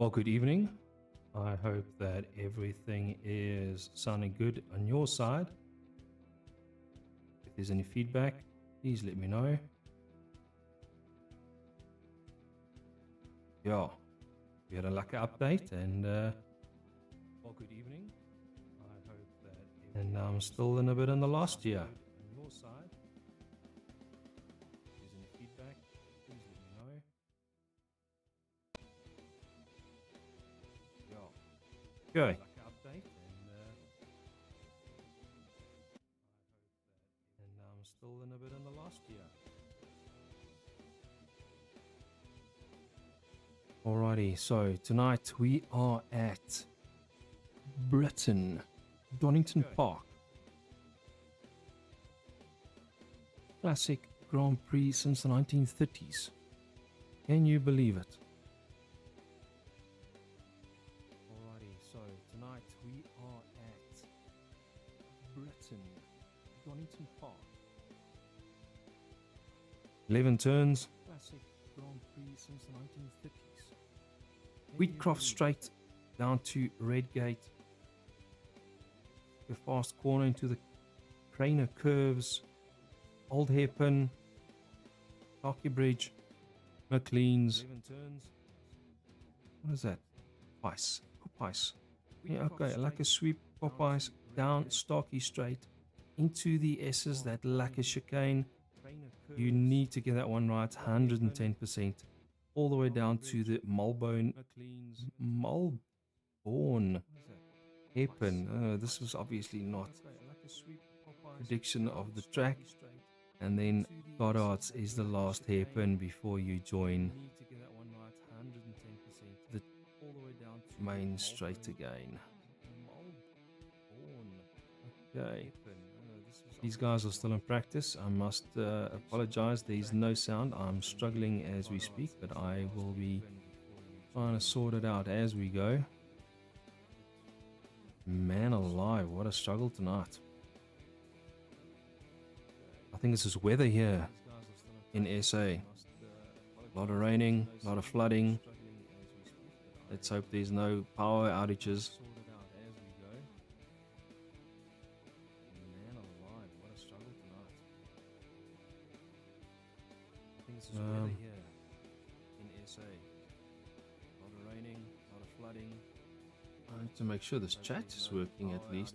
Well, good evening. I hope that everything is sounding good on your side. If there's any feedback, please let me know. Yeah, we had a lucky update and well, good evening. I hope that and I'm still in a bit in the last year. On your side. If there's any feedback, please let me know. Yeah. Okay. And I'm still in a bit in the last year. Alrighty, so tonight we are at Britain, Donington Park. Classic Grand Prix since the 1930s. Can you believe it? Alrighty, so tonight we are at Britain, Donington Park. 11 turns. Classic Grand Prix since the 1950s. Wheatcroft straight down to Redgate. The fast corner into the Craner curves. Old Hairpin. Tarky Bridge. McLean's. 11 turns. What is that? Ice. Popeyes. Yeah, okay, like a sweep. Popeyes down Starkey straight into the S's, that lacquer chicane. You need to get that one right, 110%. All the way down to the Mulbourne hairpin. This was obviously not prediction of the track. And then Goddard's is the last hairpin before you join the main straight again. Okay. These guys are still in practice. I must apologize. There's no sound. I'm struggling as we speak, but I will be trying to sort it out as we go. Man alive, what a struggle tonight. I think this is weather here in SA. A lot of raining, a lot of flooding. Let's hope there's no power outages. Weather here in SA. A lot of raining, a lot of flooding. I need to make sure this chat is working at least.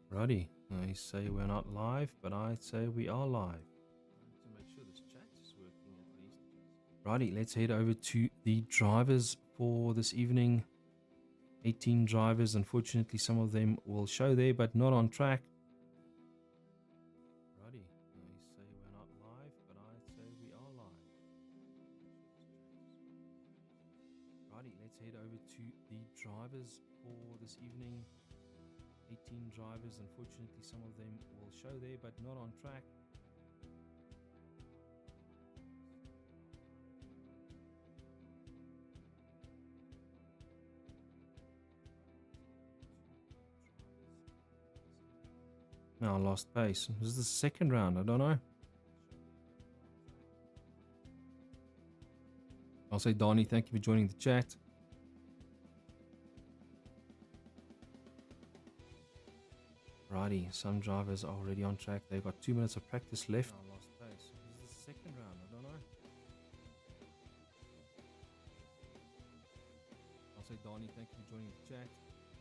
Righty, I say we're not live, but I say we are live. To make sure this chat is working at least. Righty, let's head over to the drivers for this evening. 18 drivers. Unfortunately, some of them will show there, but not on track. Righty, I say we're not live, but I say we are live. Righty, let's head over to the drivers for this evening. 18 drivers. Unfortunately, some of them will show there, but not on track. Now I lost pace. This is the second round. I don't know. I'll say, Donnie, thank you for joining the chat. Righty, some drivers are already on track. They've got 2 minutes of practice left. I lost pace. This is the second round. I don't know. I'll say, Donnie, thank you for joining the chat.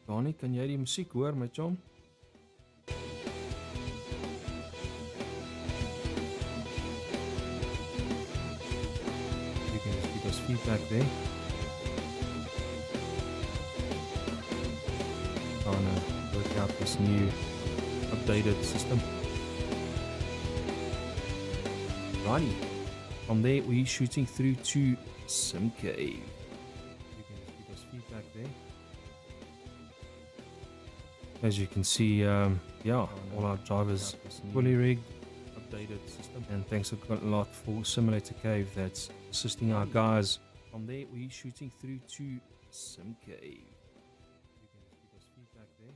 Donnie, kan jy die musiek hoor met jou? Feedback there. Trying to work out this new updated system. Righty. From there we're shooting through to Simcave. You can just give us feedback there. As you can see, yeah, all our drivers fully rigged, updated system. And thanks a lot for Simulator Cave that's assisting our guys. From there we're shooting through to Simcave. You can give us feedback there.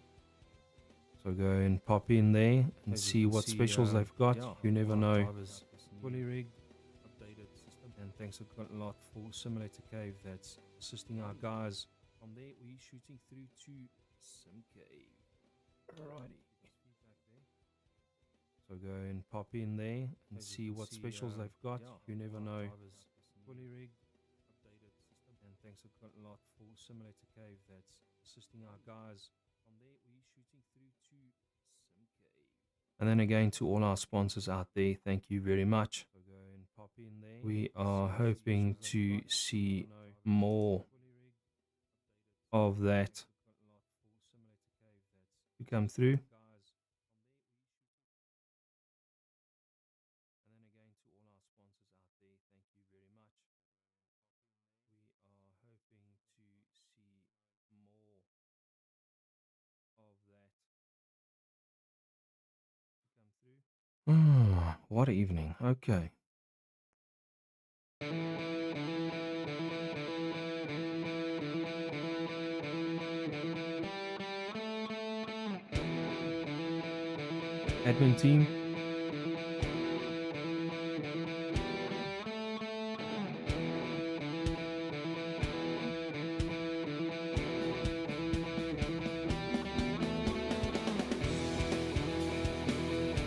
So go and pop in there and see what specials they've got. You never know. Fully rigged, updated system. And thanks a lot for Simulator Cave that's assisting our guys. From there, we're shooting through to Sim Cave. Alrighty. So go and pop in there and see what specials they've got. You never know. Fully rigged, updated system. And thanks a lot for Simulator Cave that's assisting our guys. From there, we're shooting through to Sim Cave. And then again to all our sponsors out there, thank you very much. So go and pop in there. We are hoping to see more of that to come through. What an evening. Okay. Admin team.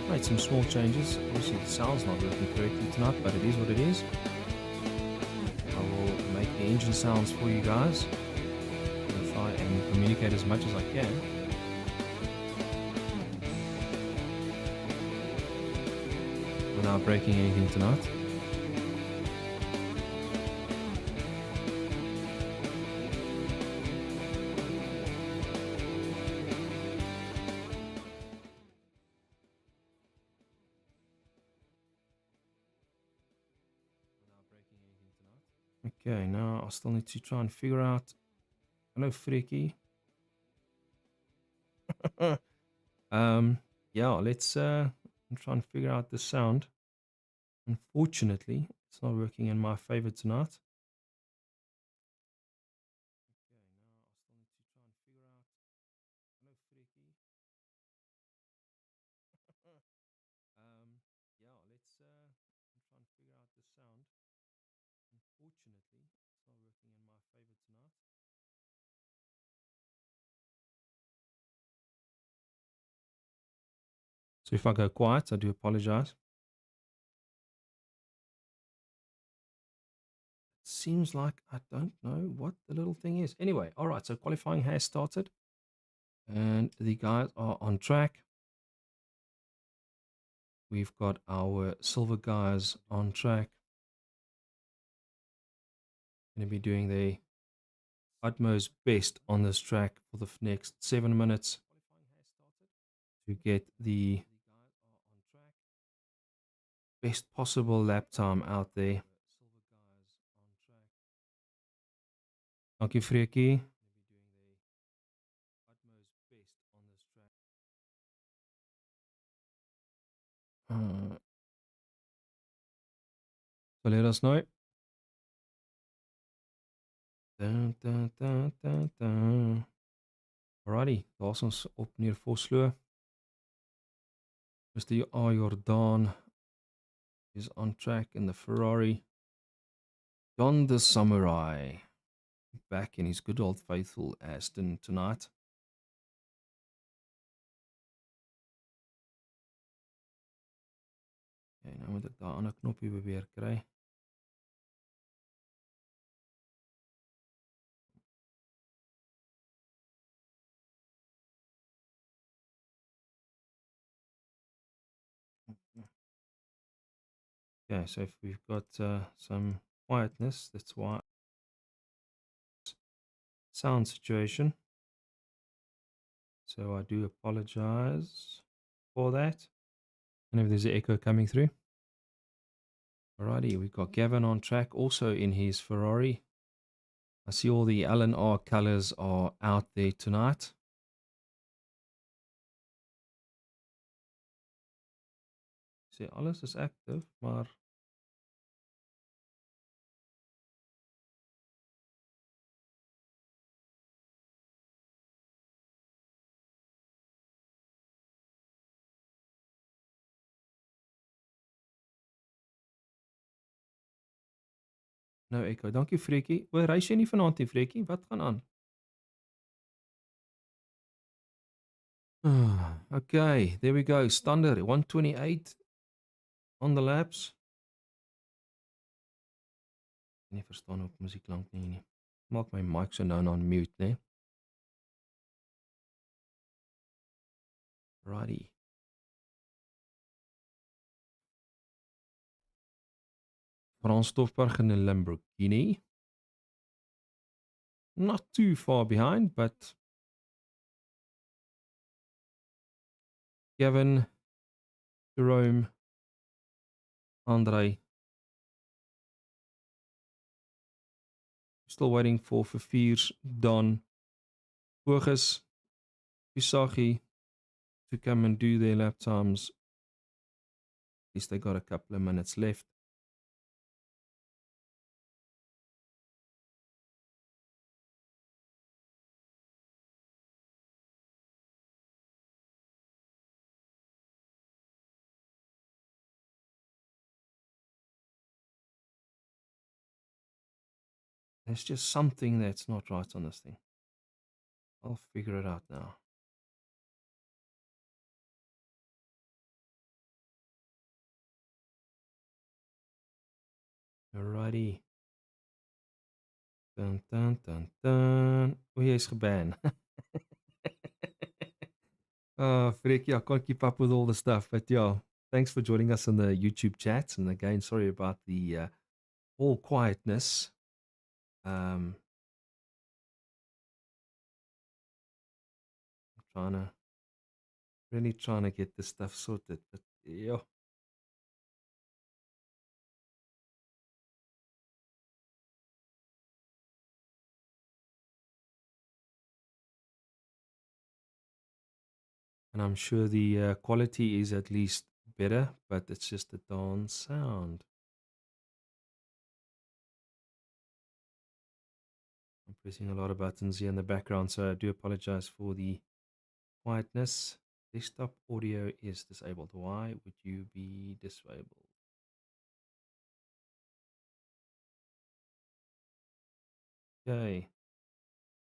Made some small changes. Obviously the sound's not working correctly tonight, but it is what it is. I will make the engine sounds for you guys and try and communicate as much as I can. Without breaking anything tonight. Okay, now I still need to try and figure out. Hello, Freaky. Yeah, let's try and figure out the sound. Unfortunately, it's not working in my favor tonight. Yeah, let's try and figure out the sound. Unfortunately, it's not working in my favor tonight. So if I go quiet, I do apologize. Seems like I don't know what the little thing is. Anyway, all right, so qualifying has started. And the guys are on track. We've got our silver guys on track. Going to be doing their utmost best on this track for the next 7 minutes to get the best possible lap time out there. Thank you, Freaky. So let us know. Dun, dun, dun, dun, dun. Alrighty, daar's ons op meneer Vosloo. Mr. R. Jordan is on track in the Ferrari. Don the Samurai back in his good old faithful Aston tonight. Okay, nou moet ek daar aan 'n knoppie probeer kry. Okay, so if we've got some quietness, that's why. Sound situation. So I do apologize for that. And if there's an echo coming through. Alrighty, we've got Gavin on track also in his Ferrari. I see all the LNR colors are out there tonight. See, alles is active, maar No echo. Dankie Freekie. O, reis jy nie vanaand nie, Freekie? Wat gaan aan? Okay, there we go. Standard 128 on the laps. Nie verstaan hoe musiek lank nie. Maak my mic so nou on mute, né? Righty. Frans Stoffberg in 'n Lamborghini. Not too far behind, but Kevin, Jerome, Andre. Still waiting for Fafir's Don, Burgess, Pisagi to come and do their lap times. At least they got a couple of minutes left. There's just something that's not right on this thing. I'll figure it out now. Alrighty. Dun, dun, dun, dun. Oh, jy's geban. Oh, Freek, yeah, I can't keep up with all the stuff. But yeah, thanks for joining us on the YouTube chat. And again, sorry about the all quietness. I'm really trying to get this stuff sorted. But yeah. And I'm sure the quality is at least better, but it's just a darn sound. I'm pressing a lot of buttons here in the background, so I do apologize for the quietness. Desktop audio is disabled. Why would you be disabled? Okay.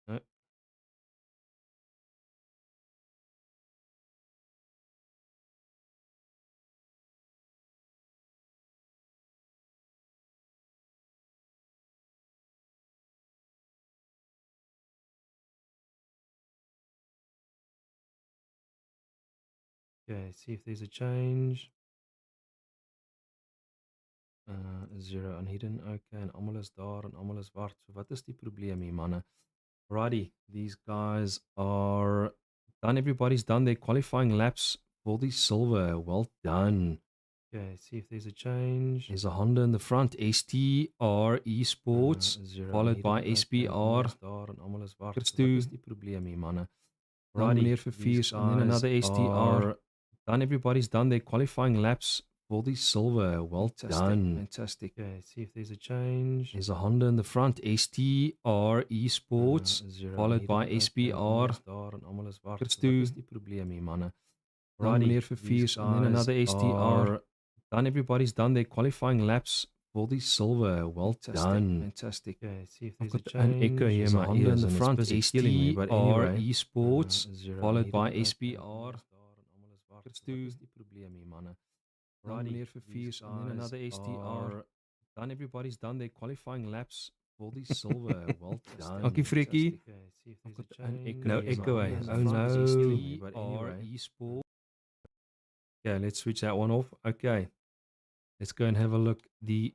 No. Okay, see if there's a change. 0 unhidden. Okay, en almal is daar en almal is wart. So wat is die probleem hier, manne? Righty, these guys are done. Everybody's done their qualifying laps for the silver. Well done. Okay, see if there's a change. There's a Honda in the front. STR Esports, followed by SPR. Christo. Wat is die probleem hier, manne? Dan meneer Verviers, and then another STR. Done. Everybody's done their qualifying laps for the silver. Well done. Fantastic. Okay, see if there's a change. There's a Honda in the front. STR Esports, followed by SPR. Christo. Wat is die probleem hier, manne? Dan meneer Verviers, and then another STR. Done. Everybody's done their qualifying laps for the silver. Well done. Fantastic. Okay, see if there's a change. An echo here, my Honda in the front. STR Esports, followed by SPR. Christo. Wat is die probleem hier, manne? Dan meneer Verviers, and then another STR. Done. Everybody's done their qualifying laps for the silver. Well done. Dankie, Freekie. No echo. Oh no. STR Esports. Okay, let's switch that one off. Okay, let's go and have a look. The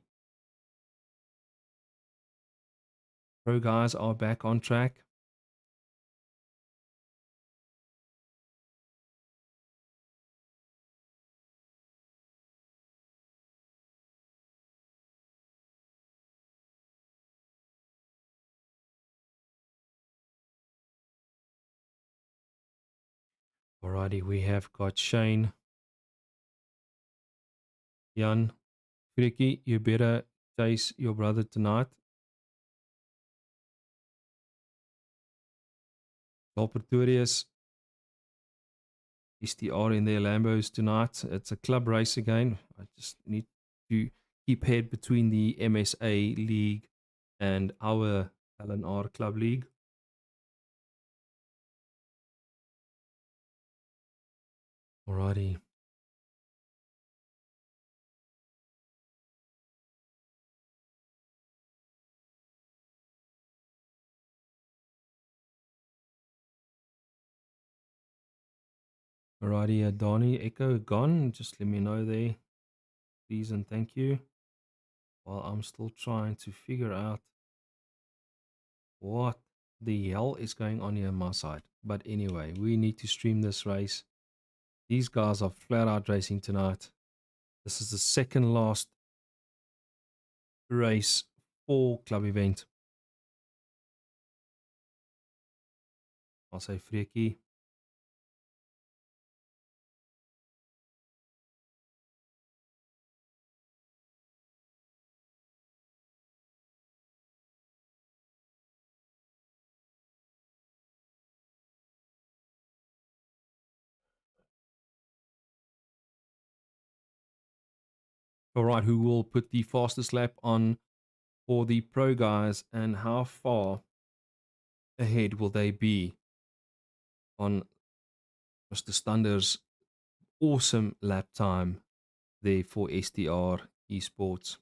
pro guys are back on track. Alrighty, we have got Shane, Jan, Frikkie, you better chase your brother tonight. Pretorius, STR in their Lambos tonight. It's a club race again. I just need to keep head between the MSA league and our LNR Club League. Alrighty. Alrighty, Donnie, Echo gone. Just let me know there, please and thank you. While I'm still trying to figure out what the hell is going on here on my side. But anyway, we need to stream this race. These guys are flat out racing tonight. This is the second last race for club event. I'll say Freaky. All right, who will put the fastest lap on for the pro guys, and how far ahead will they be on Mr. Stunder's awesome lap time there for STR Esports?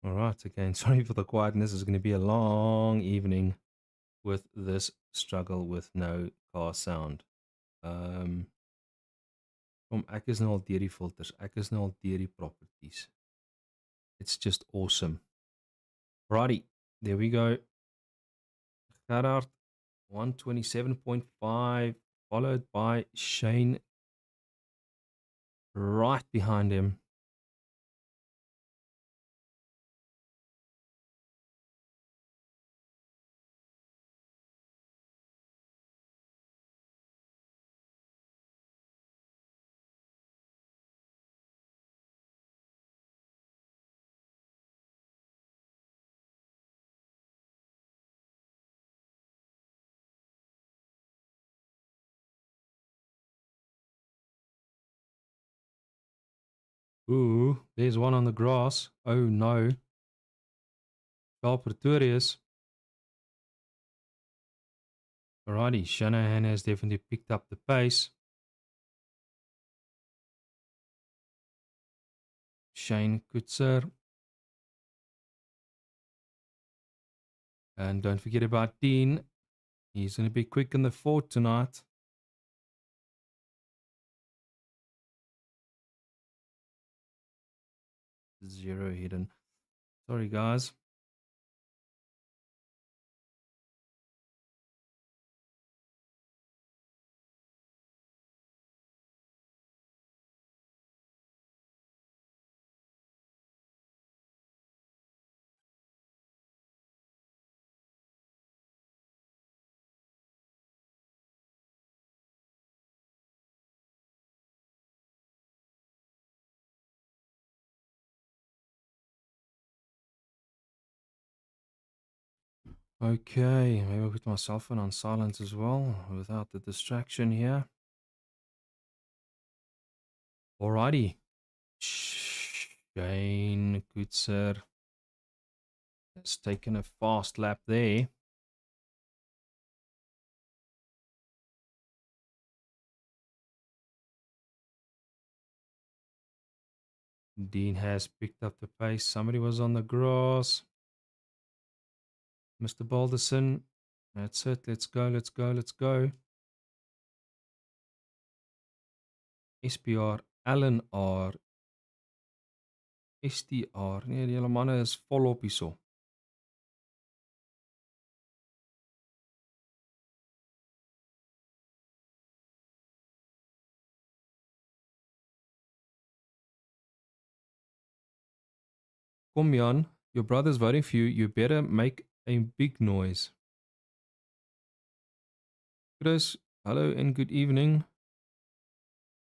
All right, again, sorry for the quietness. It's going to be a long evening with this struggle with no car sound. Kom, ek is nou al deur die filters. Ek is nou al deur die properties. It's just awesome. Righty, there we go. Gerard, 127.5, followed by Shane right behind him. Ooh, there's one on the grass. Oh no. Carl Pretorius. Alrighty, Shanahan has definitely picked up the pace. Shane Kutzer. And don't forget about Dean. He's going to be quick in the fort tonight. Zero hidden. Sorry, guys. Okay, maybe I'll put my cell phone on silent as well without the distraction here. Alrighty. Shane Kutzer has taken a fast lap there. Dean has picked up the pace. Somebody was on the grass. Mr. Balderson. That's it. Let's go, let's go, let's go. SPR, LNR, STR. Nee, die hele manne is volop hierso. Kom Jan, your brother's voting for you. You better make a big noise. Chris, hallo en good evening.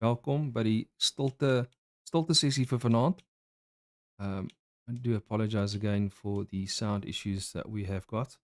Welkom by die stilte sessie vir vanaand. I do apologize again for the sound issues that we have got.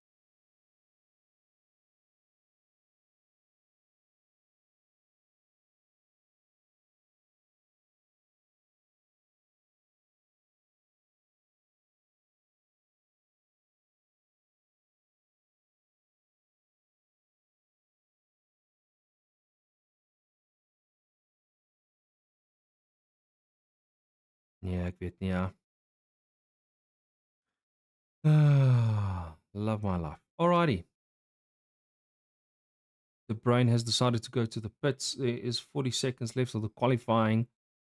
Nee, ek weet nie ja. Love my life. Alrighty. The brain has decided to go to the pits. There is 40 seconds left of the qualifying,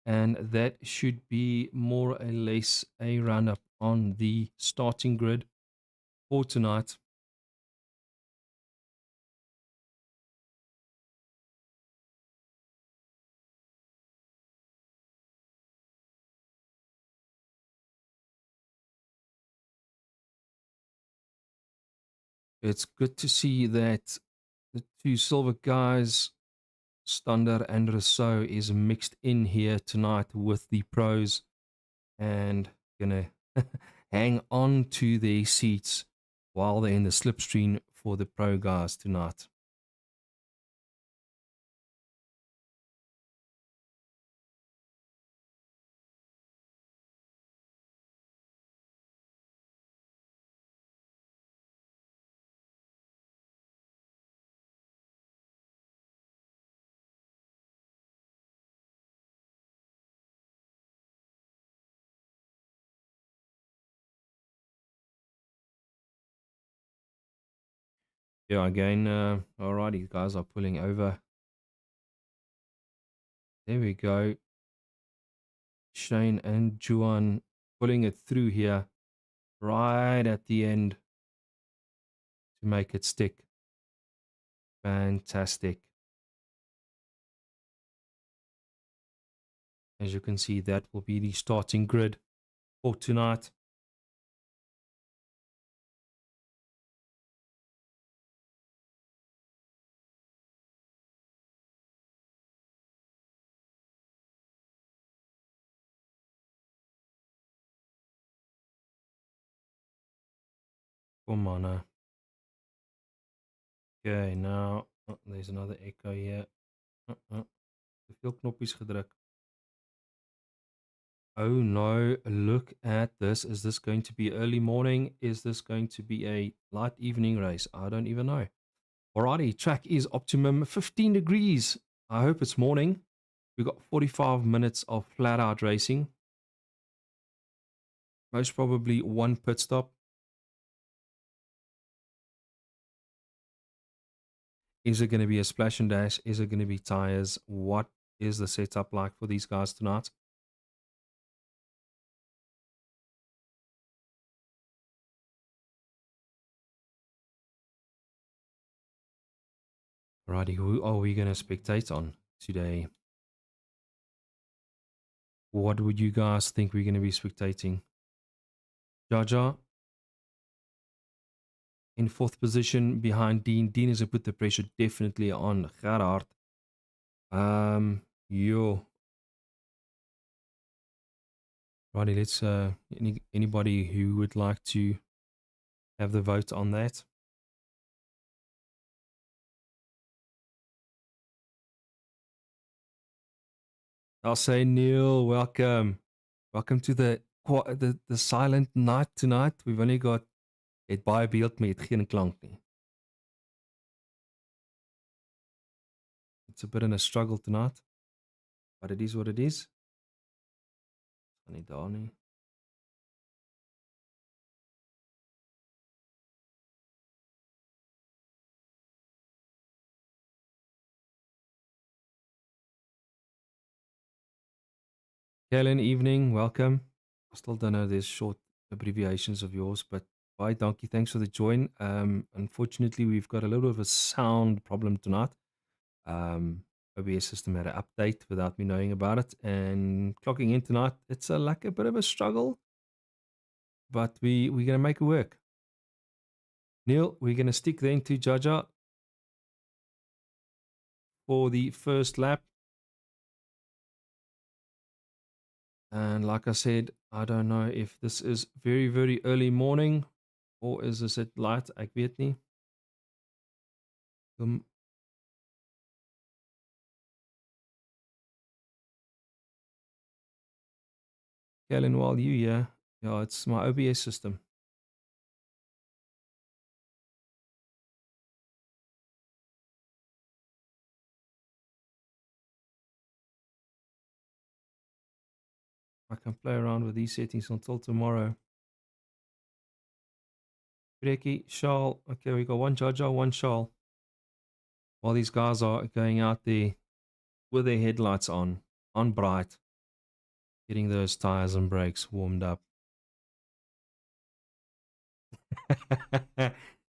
and that should be more or less a run up on the starting grid for tonight. It's good to see that the two silver guys, Stander and Rousseau, is mixed in here tonight with the pros and gonna hang on to their seats while they're in the slipstream for the pro guys tonight. Yeah, again, alrighty, guys are pulling over. There we go. Shane and Juan pulling it through here right at the end to make it stick. Fantastic. As you can see, that will be the starting grid for tonight. Come on now. Okay, now there's another echo here. Te veel knoppies gedruk. Oh no, look at this. Is this going to be early morning? Is this going to be a light evening race? I don't even know. Alrighty, track is optimum 15 degrees. I hope it's morning. We've got 45 minutes of flat out racing. Most probably one pit stop. Is it going to be a splash and dash? Is it going to be tires? What is the setup like for these guys tonight? Righty, who are we going to spectate on today? What would you guys think we're going to be spectating? Jaja in fourth position behind Dean. Dean has put the pressure definitely on Gerhard. Yo. Righty, let's anybody who would like to have the vote on that. I'll say Neil, welcome. Welcome to the silent night tonight. We've only got het baie beeld met geen klank nie. It's a bit in a struggle tonight, but it is what it is. Nie daar nie. Helen, evening, welcome. I still don't know there's short abbreviations of yours, but bye, donkey. Thanks for the join. Unfortunately, we've got a little bit of a sound problem tonight. OBS system had an update without me knowing about it, and clocking in tonight, it's like a bit of a struggle, but we're gonna make it work. Neil, we're gonna stick then to Jaja. for the first lap. And like I said, I don't know if this is very, very early morning or is this at light? Ek weet nie. Kellen, while you here, yeah, it's my OBS system. I can play around with these settings until tomorrow. Breki, Charles. Okay, we got one Jaja, one Charles. While these guys are going out there with their headlights on bright, getting those tires and brakes warmed up.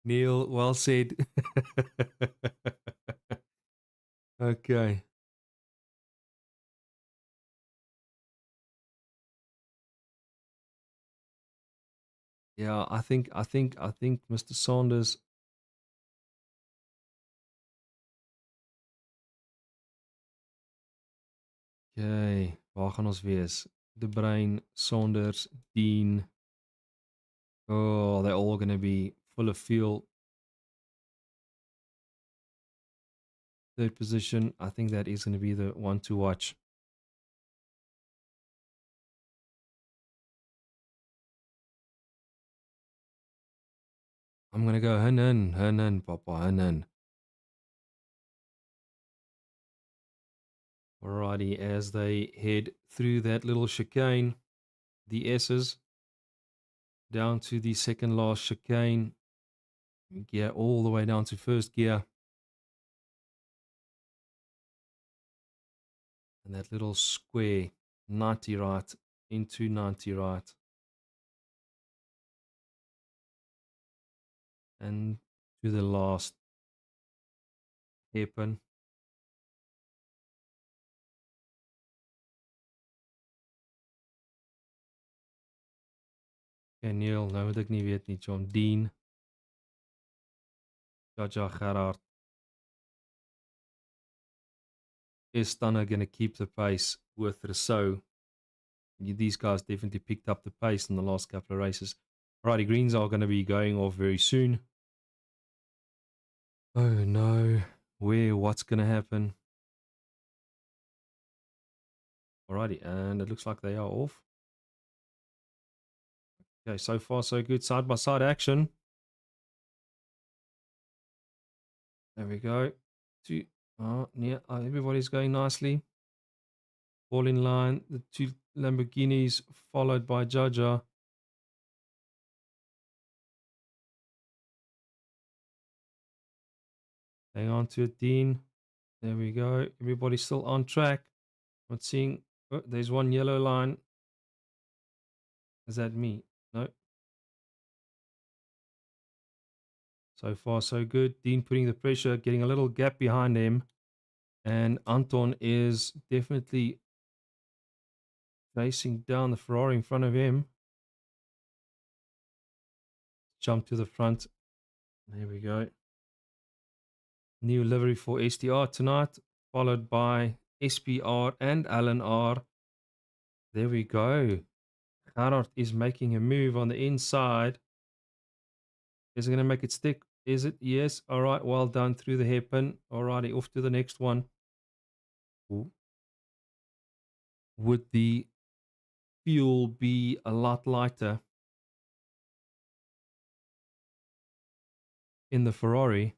Neil, well said. Okay. Yeah, I think Mr. Saunders. Okay, waar gaan ons wees? De Bruin, Saunders, Dean. Oh, they're all going to be full of fuel. Third position, I think that is going to be the one to watch. I'm going to go Henan, Papa, Henan. Alrighty, as they head through that little chicane, the S's down to the second last chicane, gear all the way down to first gear. And that little square, 90 right into 90 right. And to the last hairpin. Okay, Neil, nou moet ek nie weet nie, John Dean. Jaja Gerard. Is Stunner going to keep the pace with Rousseau? These guys definitely picked up the pace in the last couple of races. Alrighty, greens are going to be going off very soon. Oh no, what's going to happen? Alrighty, and it looks like they are off. Okay, so far so good. Side by side action. There we go. Everybody's going nicely. All in line. The two Lamborghinis followed by Jaja. Hang on to it, Dean. There we go. Everybody's still on track. Not seeing. Oh, there's one yellow line. Is that me? No. So far, so good. Dean putting the pressure, getting a little gap behind him. And Anton is definitely racing down the Ferrari in front of him. Jump to the front. There we go. New livery for SDR tonight, followed by SPR and LNR. There we go. Gerard is making a move on the inside. Is it going to make it stick? Is it? Yes. All right. Well done through the hairpin. All righty. Off to the next one. Ooh. Would the fuel be a lot lighter in the Ferrari?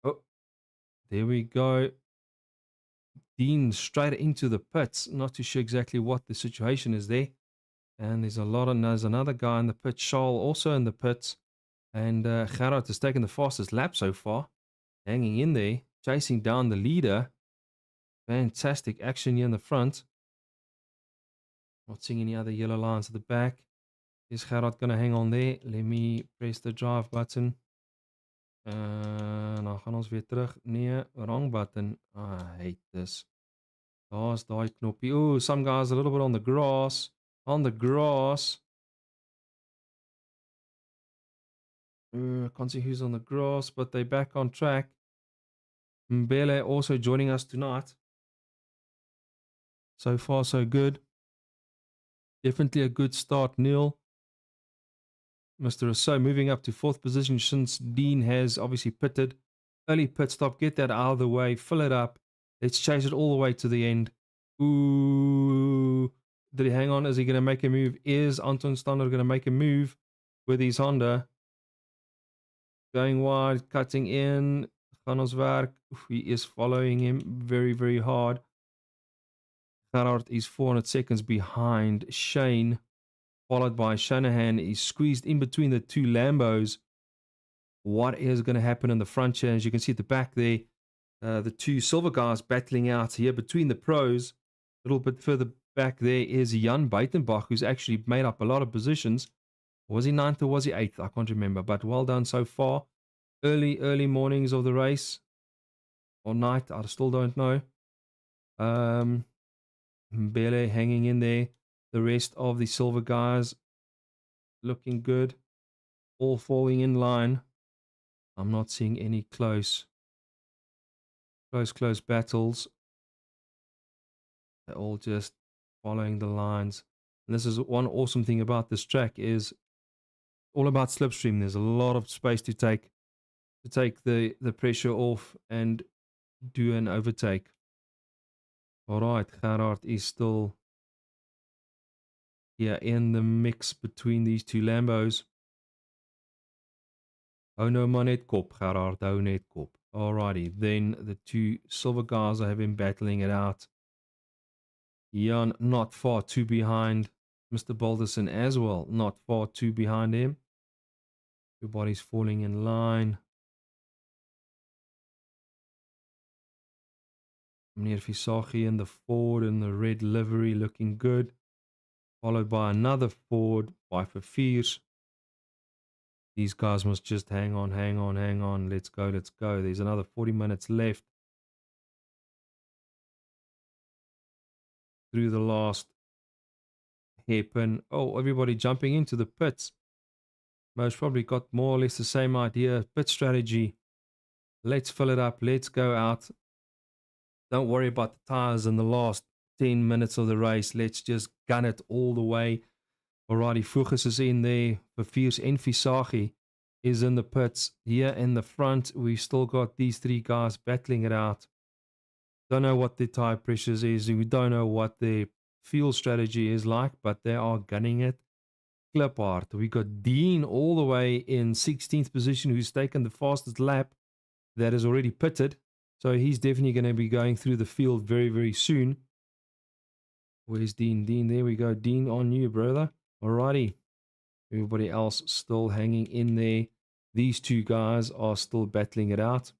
Oh, there we go. Dean straight into the pits. Not too sure exactly what the situation is there. And there's another guy in the pit. Charles also in the pits. And Gerard has taken the fastest lap so far. Hanging in there. Chasing down the leader. Fantastic action here in the front. Not seeing any other yellow lines at the back. Is Gerard going to hang on there? Let me press the drive button. Nou gaan ons weer terug. Nee, wrong button. I hate this. Daar's daai knoppie. Ooh, some guys a little bit on the grass. On the grass. I can't see who's on the grass, but they're back on track. Mbele also joining us tonight. So far, so good. Definitely a good start, Neil. Mr. Rousseau moving up to 4th position since Dean has obviously pitted. Early pit stop, get that out of the way, fill it up. Let's chase it all the way to the end. Ooh. Did he hang on? Is he going to make a move? Is Anton Stander going to make a move with his Honda? Going wide, cutting in. Ganoswerk. He is following him very, very hard. Gerhard is 400 seconds behind Shane, followed by Shanahan. He's squeezed in between the two Lambos. What is going to happen in the front here? As you can see at the back there, the two silver guys battling out here between the pros. A little bit further back there is Jan Buitenbach, who's actually made up a lot of positions. Was he 9th or was he 8th? I can't remember, but well done so far. Early mornings of the race. Or night, I still don't know. Mbele hanging in there. The rest of the silver guys looking good. All falling in line. I'm not seeing any close battles. They're all just following the lines. And this is one awesome thing about this track is all about slipstream. There's a lot of space to take the pressure off and do an overtake. All right, Gerhard is still here in the mix between these two Lambos. Oh no, maar net kop, Gerhard. Oh net kop. Alrighty, then the two silver guys have been battling it out. Jan not far too behind. Mr. Balderson as well, not far too behind him. Everybody's falling in line. Meneer Visagi in the Ford in the red livery looking good. Followed by another Ford by Verviers. These guys must just hang on. Let's go. There's another 40 minutes left. Through the last hairpin. Oh, everybody jumping into the pits. Most probably got more or less the same idea. Pit strategy. Let's fill it up. Let's go out. Don't worry about the tires in the last 10 minutes of the race. Let's just gun it all the way. Alrighty, Fuchs is in there. Verviers and Visagi is in the pits. Here in the front, we've still got these three guys battling it out. Don't know what their tire pressures is. We don't know what their fuel strategy is like, but they are gunning it. Kliphard. We got Dean all the way in 16th position, who's taken the fastest lap. That is already pitted. So he's definitely going to be going through the field very, very soon. Where's Dean? Dean, there we go. Dean on you, brother. Alrighty. Everybody else still hanging in there. These two guys are still battling it out.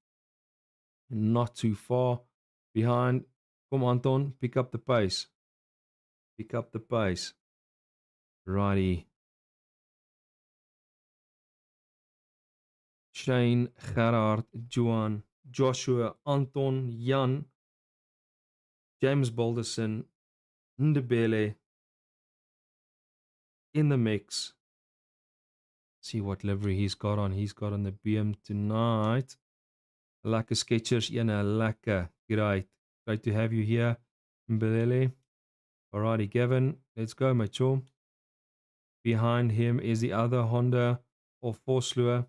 Not too far behind. Come on, Anton. Pick up the pace. Pick up the pace. Righty. Shane, Gerhard, Johan, Joshua, Anton, Jan, James Balderson, Ndebele in the mix. See what livery he's got on. He's got on the BM tonight. Lekker Skechers, Jana, lekker. Great to have you here, Mbele. Alrighty, Gavin, let's go, my chum. Behind him is the other Honda of Vosloo.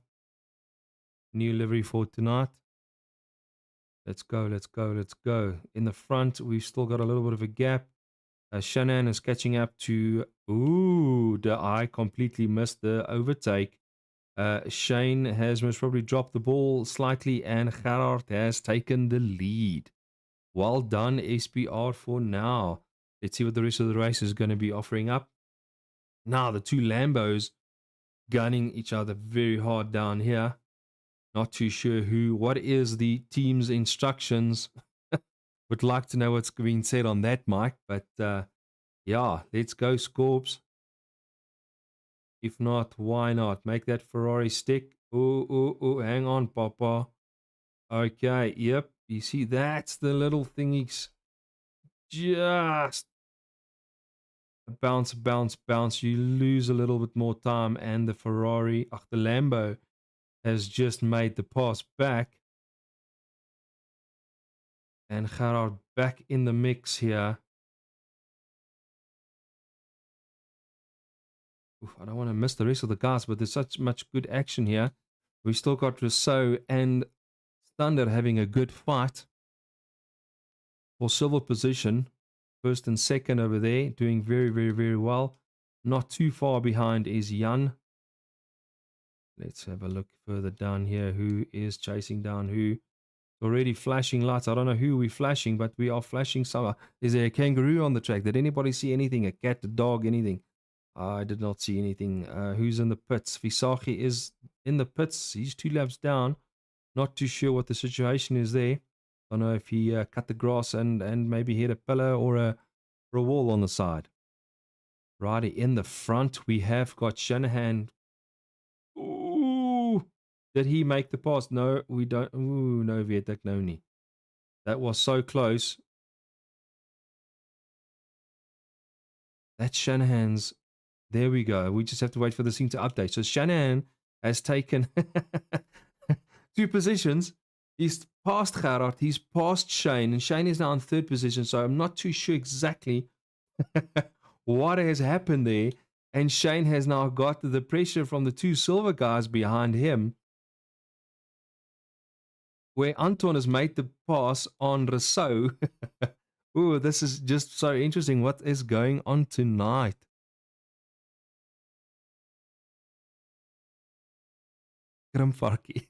New livery for tonight. Let's go. In the front, we've still got a little bit of a gap. Shannon is catching up to... Ooh, I completely missed the overtake. Shane has most probably dropped the ball slightly, and Gerhard has taken the lead. Well done, SPR, for now. Let's see what the rest of the race is going to be offering up. Now, the two Lambos gunning each other very hard down here. Not too sure what is the team's instructions. Would like to know what's being said on that, Mike. But yeah, let's go, Scorps. If not, why not? Make that Ferrari stick. Ooh, hang on, Papa. Okay, yep. You see, that's the little thingies. Just bounce. You lose a little bit more time, and the Ferrari, the Lambo, has just made the pass back. And Gerard back in the mix here. Oof, I don't want to miss the rest of the guys, but there's such much good action here. We still got Rousseau and Thunder having a good fight for silver position. First and second over there, doing very, very, very well. Not too far behind is Jan. Let's have a look further down here. Who is chasing down who? Already flashing lights. I don't know who we're flashing, but we are flashing some. Is there a kangaroo on the track? Did anybody see anything? A cat, a dog, anything? I did not see anything. Who's in the pits? Visagie is in the pits. He's 2 laps down. Not too sure what the situation is there. I don't know if he cut the grass and maybe hit a pillar or a wall on the side. Righty, in the front, we have got Shanahan. Ooh, did he make the pass? No, we don't. Ooh, no, Vietek Noni. That was so close. That's Shanahan's. There we go. We just have to wait for the scene to update. So Shanahan has taken 2 positions. He's passed Gerard. He's passed Shane. And Shane is now in 3rd position. So I'm not too sure exactly what has happened there. And Shane has now got the pressure from the 2 silver guys behind him, where Anton has made the pass on Rousseau. Ooh, this is just so interesting. What is going on tonight? Grimvarkie.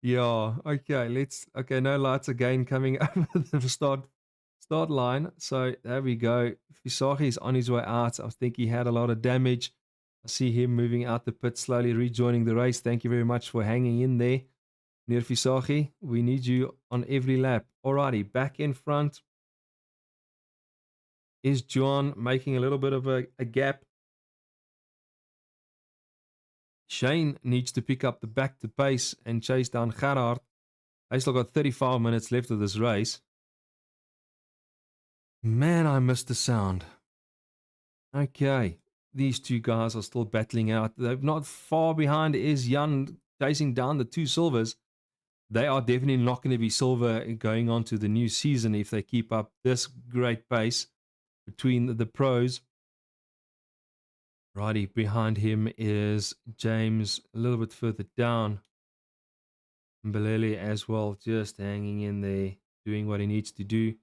Yeah, okay, no lights again coming over the start line. So there we go. Visagie is on his way out. I think he had a lot of damage. I see him moving out the pit, slowly rejoining the race. Thank you very much for hanging in there. Near Visagie, we need you on every lap. Alrighty, back in front is John, making a little bit of a gap. Shane needs to pick up the back to pace and chase down Gerard. I still got 35 minutes left of this race. Man, I missed the sound. Okay, these 2 guys are still battling out. They're not far behind is Jan chasing down the 2 silvers. They are definitely not going to be silver going on to the new season if they keep up this great pace between the pros. Righty, behind him is James a little bit further down. Mbalele as well, just hanging in there, doing what he needs to do.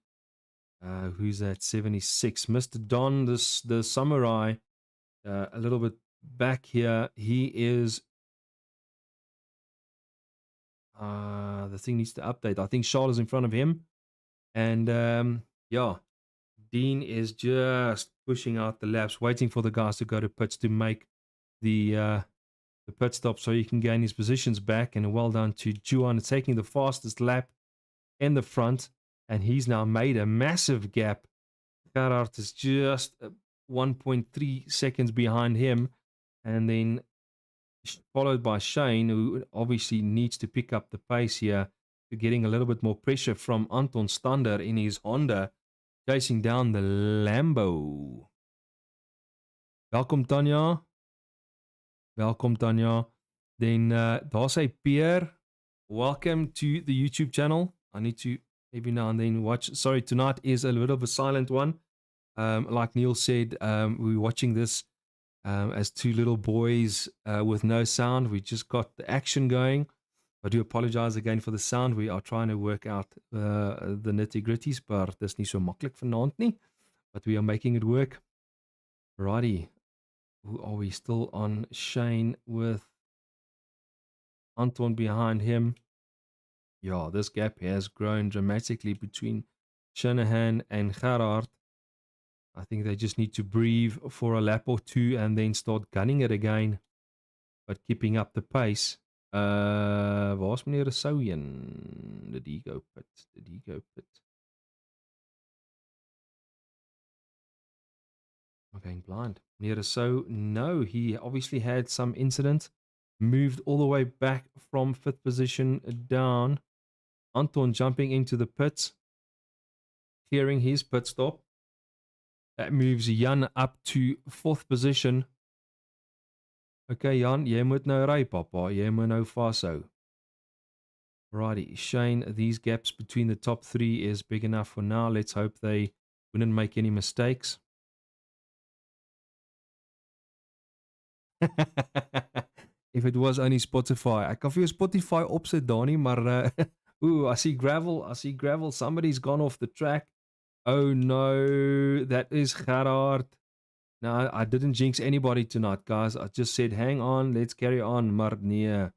Who's that? 76. Mr. Don, the samurai, a little bit back here. He is. The thing needs to update. I think Charles is in front of him. And yeah, Dean is just pushing out the laps, waiting for the guys to go to pits to make the pit stop so he can gain his positions back. And well done to Juan, taking the fastest lap in the front. And he's now made a massive gap. Gerard is just 1.3 seconds behind him. And then followed by Shane, who obviously needs to pick up the pace here, to getting a little bit more pressure from Anton Stander in his Honda, chasing down the Lambo. Welkom Tanya. Welkom Tanya. Then daar's hy Pierre. Welcome to the YouTube channel. I need to every now and then watch. Sorry, tonight is a little bit of a silent one. Like Neil said, we're watching this as 2 little boys with no sound. We just got the action going. I do apologize again for the sound. We are trying to work out the nitty-gritties, but dis nie so maklik vanaand nie. But we are making it work. Righty. Who are we still on? Shane with Anton behind him. Yeah, this gap has grown dramatically between Shanahan and Gerard. I think they just need to breathe for a lap or 2 and then start gunning it again. But keeping up the pace. Waar's meneer Rousseau heen? Did he go pit? I'm going blind. Meneer Rousseau, no, he obviously had some incident. Moved all the way back from 5th position down. Anton jumping into the pits. Clearing his pit stop. That moves Jan up to 4th position. Okay, Jan, jy moet nou ry, papa. Jy moet nou vashou. Alrighty, Shane, these gaps between the top three is big enough for now. Let's hope they wouldn't make any mistakes. If it was only Spotify. Ek kan vir jou Spotify opsit daar nie, maar ooh, I see gravel. I see gravel. Somebody's gone off the track. Oh no, that is Gerard. No, I didn't jinx anybody tonight, guys. I just said, hang on, let's carry on. Maar nee.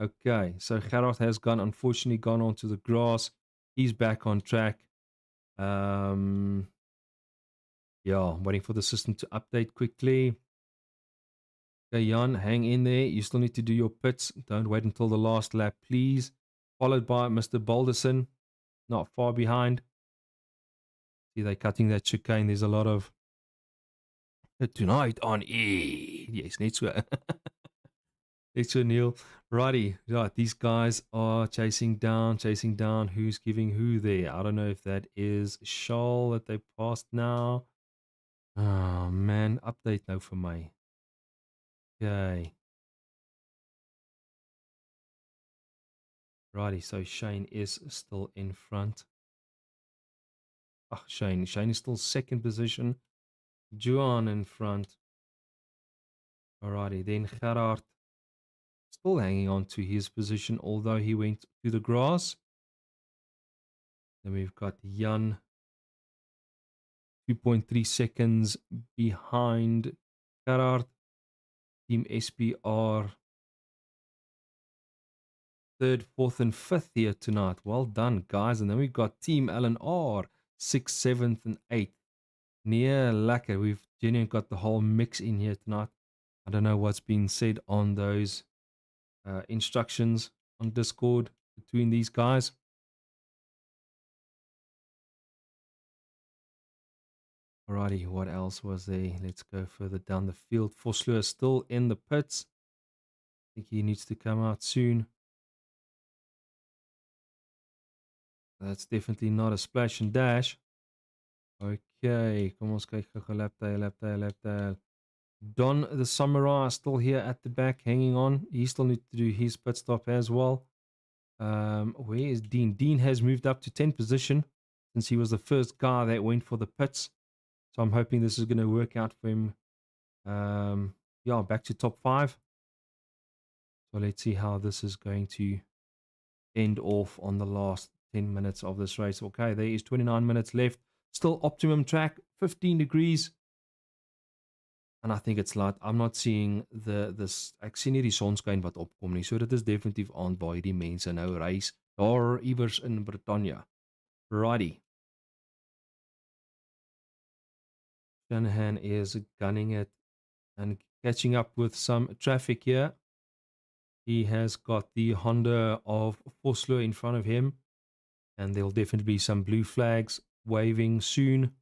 Okay, so Gerard has unfortunately gone onto the grass. He's back on track. Yeah, waiting for the system to update quickly. Okay, Jan, hang in there. You still need to do your pits. Don't wait until the last lap, please. Followed by Mr. Balderson, not far behind. See, they're cutting that chicane. There's a lot of tonight on E. Yes, net so. Net so, Neil. Righty. Right, these guys are chasing down. Who's giving who there? I don't know if that is Shawl that they passed now. Oh, man. Update now for me. Okay. Righty, so Shane is still in front. Oh, Shane is still second position. Juan in front. Alrighty, then Gerard still hanging on to his position, although he went to the grass. Then we've got Jan 2.3 seconds behind Gerard. Team SPR third, fourth, and fifth here tonight. Well done, guys. And then we've got Team LNR 6th, 7th, and 8th. Near lekker. We've genuinely got the whole mix in here tonight. I don't know what's been said on those instructions on Discord between these guys. Alrighty, what else was there? Let's go further down the field. Vosloo is still in the pits. I think he needs to come out soon. That's definitely not a splash and dash. Okay, kom ons kyk gou lap tail. Don the Samurai still here at the back, hanging on. He still needs to do his pit stop as well. Where is Dean? Dean has moved up to 10th position since he was the first guy that went for the pits. So I'm hoping this is going to work out for him. Yeah, back to top 5. So let's see how this is going to end off on the last 10 minutes of this race. Okay, there is 29 minutes left. Still optimum track, 15 degrees. And I think it's light. I'm not seeing this. Ek sien nie die sonskyn wat opkom nie. So dit is definitief aand waar hierdie mense nou reis daar iewers in Britannia. Righty. Shanahan is gunning it and catching up with some traffic here. He has got the Honda of Vosloo in front of him. And there'll definitely be some blue flags waving soon.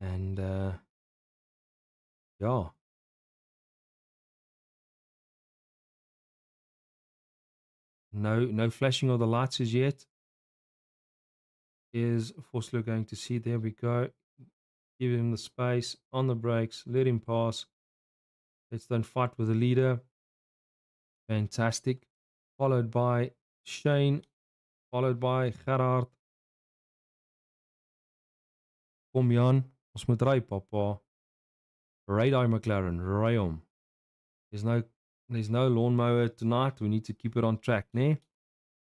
And yeah. No flashing of the lights as yet. Is Vosloo going to see? There we go. Give him the space on the brakes. Let him pass. Let's then fight with the leader. Fantastic. Followed by Shane. Followed by Gerard. Kom Jan. Ons moet ry, papa. Ry daai McLaren. Ry hom. There's no lawnmower tonight. We need to keep it on track, ne?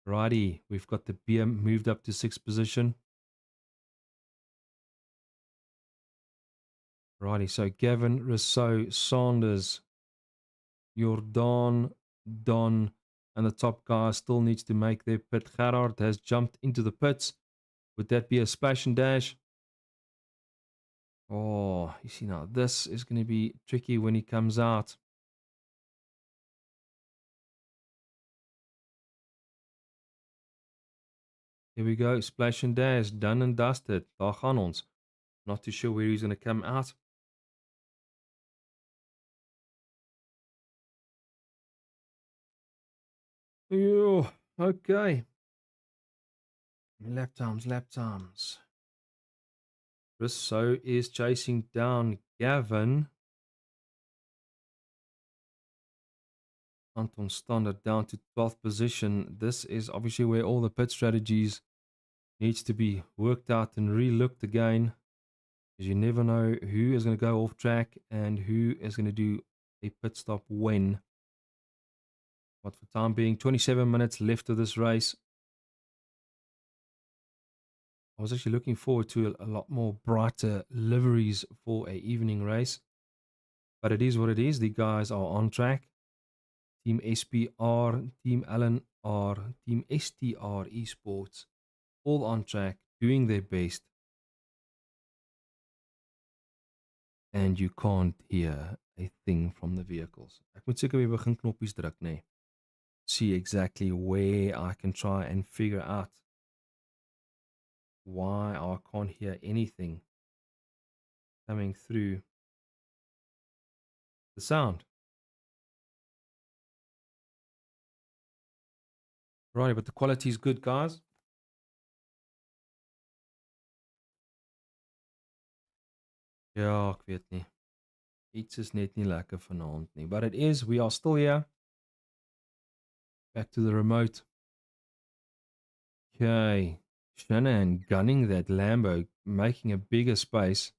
Righty. We've got the BM moved up to 6th position. Righty. So Gavin, Rousseau, Sanders, Jordan, Don, and the top guy still needs to make their pit. Gerard has jumped into the pits. Would that be a splash and dash? Oh, you see now, this is going to be tricky when he comes out. Here we go, splash and dash, done and dusted. Daar gaan ons. Not too sure where he's going to come out. Ew, okay. Lap times. Rousseau is chasing down Gavin. Anton Standard down to 12th position. This is obviously where all the pit strategies needs to be worked out and re-looked again, because you never know who is going to go off track and who is going to do a pit stop when. But for time being, 27 minutes left of this race. I was actually looking forward to a lot more brighter liveries for a evening race, but it is what it is. The guys are on track. Team SPR, Team LNR, Team STR Esports, all on track, doing their best. And you can't hear a thing from the vehicles. Ek moet seker weer begin knoppies druk, nee. See exactly where I can try and figure out why I can't hear anything coming through the sound. Right, but the quality is good, guys. Ja, ek weet nie. Iets is net nie lekker vanaand nie. But it is, we are still here. Back to the remote. Okay. Shanahan gunning that Lambo, making a bigger space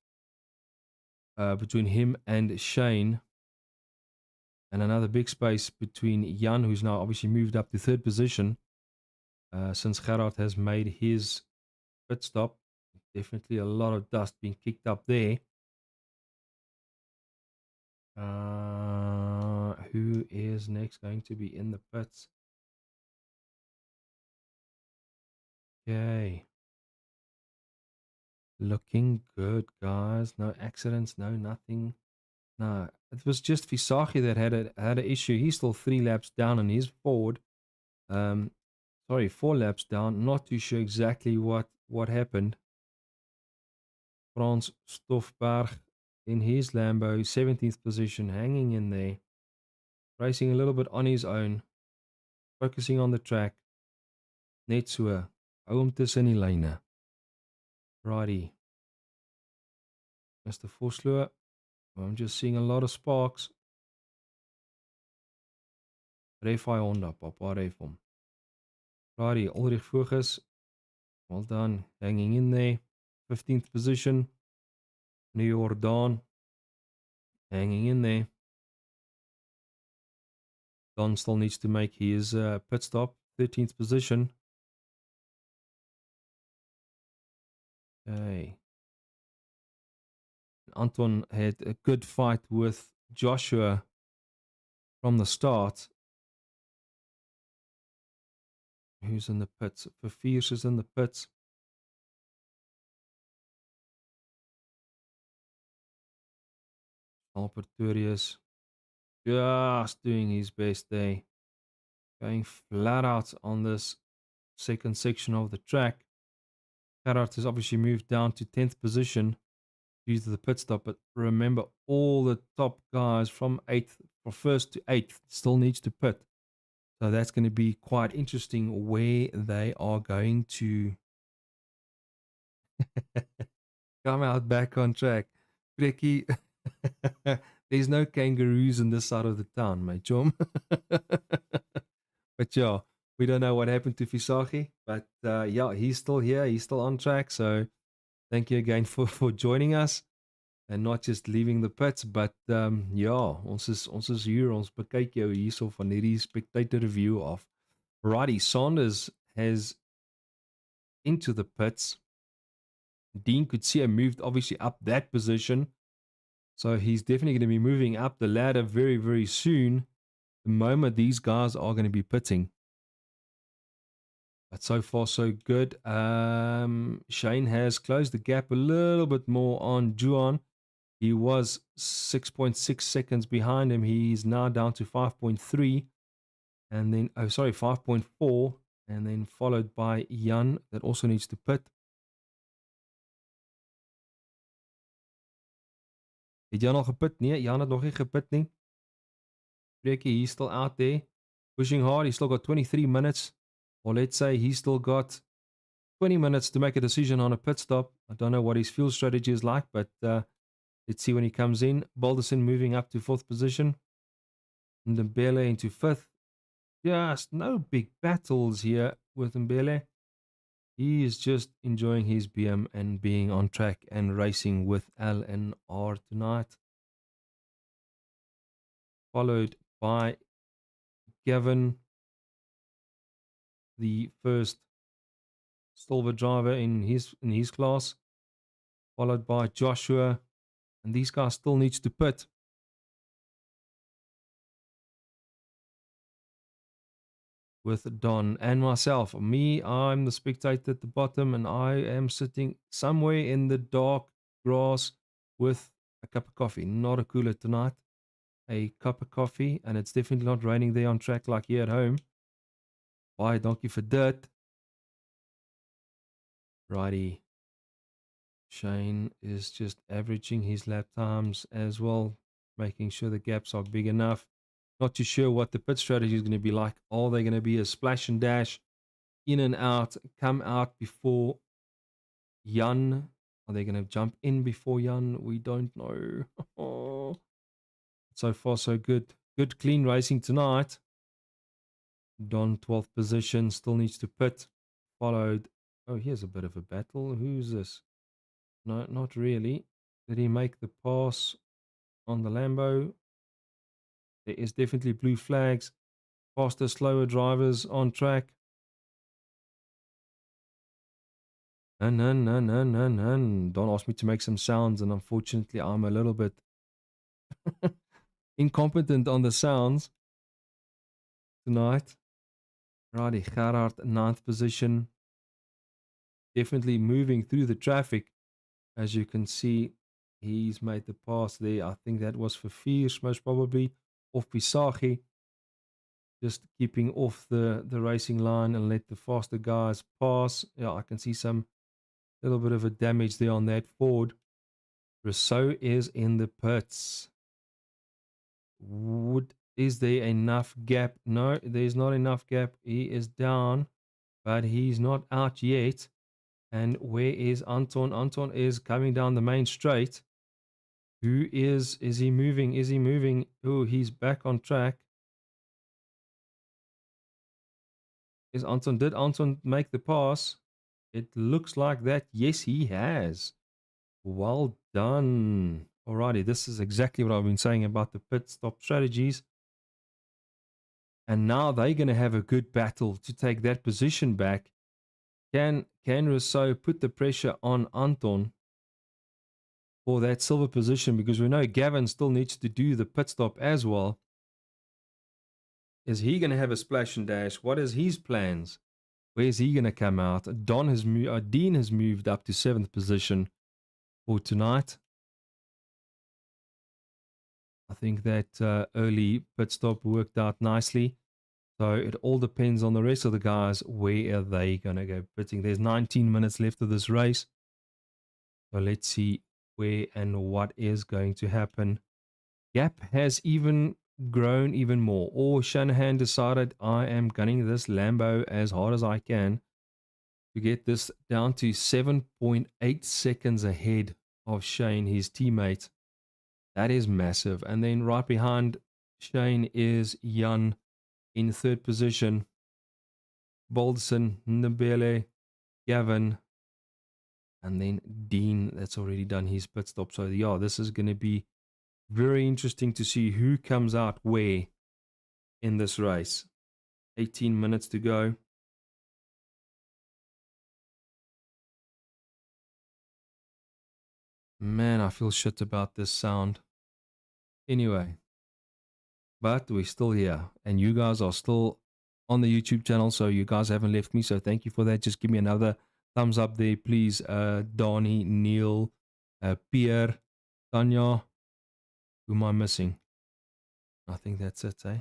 between him and Shane. And another big space between Jan, who's now obviously moved up to third position since Gerard has made his pit stop. Definitely a lot of dust being kicked up there. Who is next going to be in the pits? Okay. Looking good, guys. No accidents, no nothing. No, it was just Visagie that had an issue. He's still 3 laps down and he's forward. 4 laps down. Not too sure exactly what happened. Frans Stoffberg in his Lambo, 17th position, hanging in there. Racing a little bit on his own. Focusing on the track. Net so. Hou hom tussen die lyne. Righty. Mr. Vosloo. I'm just seeing a lot of sparks. Ref hy Honda, papa ref hom. Righty, Ulrich Voges. Well done. Hanging in there. 15th position. New Jordan. Hanging in there. Don still needs to make his pit stop. 13th position. Okay. Anton had a good fight with Joshua from the start. Who's in the pits? Verviers is in the pits. Albertorius just doing his best there. Going flat out on this second section of the track. Gerard has obviously moved down to 10th position due to the pit stop, but remember, all the top guys from 1st to 8th still needs to pit. So that's going to be quite interesting where they are going to come out back on track. Brekkie, there's no kangaroos in this side of the town, my chum. But yeah, we don't know what happened to Visagie, but yeah, he's still here. He's still on track. So thank you again for joining us and not just leaving the pits. But ja, ons is hier. Ons bekyk jou hierso van hierdie spectator review of Righty. Saunders has into the pits. Dean could see him moved obviously up that position. So he's definitely going to be moving up the ladder very, very soon. The moment these guys are going to be pitting. But so far, so good. Shane has closed the gap a little bit more on Juan. He was 6.6 seconds behind him. He's now down to 5.3. And then, 5.4. And then followed by Jan, that also needs to pit. Het Jan al gepit? Nee, Jan het nog nie gepit nie. Brekkie, he's still out there. Pushing hard. He's still got 23 minutes. Or let's say he's still got 20 minutes to make a decision on a pit stop. I don't know what his fuel strategy is like, but let's see when he comes in. Balderson moving up to 4th position. Ndembele into 5th. Just no big battles here with Mbele. He is just enjoying his BM and being on track and racing with LNR tonight. Followed by Gavin, the first silver driver in his class. Followed by Joshua, and these guys still needs to pit. With Don and myself. Me, I'm the spectator at the bottom, and I am sitting somewhere in the dark grass with a cup of coffee. Not a cooler tonight. A cup of coffee, and it's definitely not raining there on track like here at home. Bye, donkey for dirt. Righty. Shane is just averaging his lap times as well, making sure the gaps are big enough. Not too sure what the pit strategy is going to be like. Are they going to be a splash and dash, in and out, come out before Jan? Are they going to jump in before Jan? We don't know. So far, so good. Good, clean racing tonight. Don, 12th position, still needs to pit. Followed. Oh, here's a bit of a battle. Who's this? No, not really. Did he make the pass on the Lambo? There is definitely blue flags. Faster, slower drivers on track. And Don asked me to make some sounds, and unfortunately, I'm a little bit incompetent on the sounds tonight. Righty, Gerhard, 9th position. Definitely moving through the traffic. As you can see, he's made the pass there. I think that was for Fierce, most probably, off Pisagi. Just keeping off the racing line and let the faster guys pass. Yeah, I can see some little bit of a damage there on that Ford. Rousseau is in the pits. Is there enough gap? No, there's not enough gap. He is down, but he's not out yet. And where is Anton? Anton is coming down the main straight. Is he moving? Is he moving? Oh, he's back on track. Did Anton make the pass? It looks like that. Yes, he has. Well done. Alrighty, this is exactly what I've been saying about the pit stop strategies. And now they're going to have a good battle to take that position back. Can Rousseau put the pressure on Anton for that silver position? Because we know Gavin still needs to do the pit stop as well. Is he going to have a splash and dash? What is his plans? Where's he going to come out? Dean has moved up to 7th position for tonight. I think that early pit stop worked out nicely. So it all depends on the rest of the guys. Where are they going to go pitting? There's 19 minutes left of this race. So let's see where and what is going to happen. Gap has even grown even more. Or Shanahan decided, I am gunning this Lambo as hard as I can to get this down to 7.8 seconds ahead of Shane, his teammate. That is massive. And then right behind Shane is Jan in 3rd position. Balderson, Ndebele, Gavin, and then Dean, that's already done his pit stop. So yeah, this is going to be very interesting to see who comes out where in this race. 18 minutes to go. Man, I feel shit about this sound. Anyway, but we're still here, and you guys are still on the YouTube channel, so you guys haven't left me, so thank you for that. Just give me another thumbs up there, please. Donnie, Neil, Pierre, Tanya. Who am I missing? I think that's it, eh?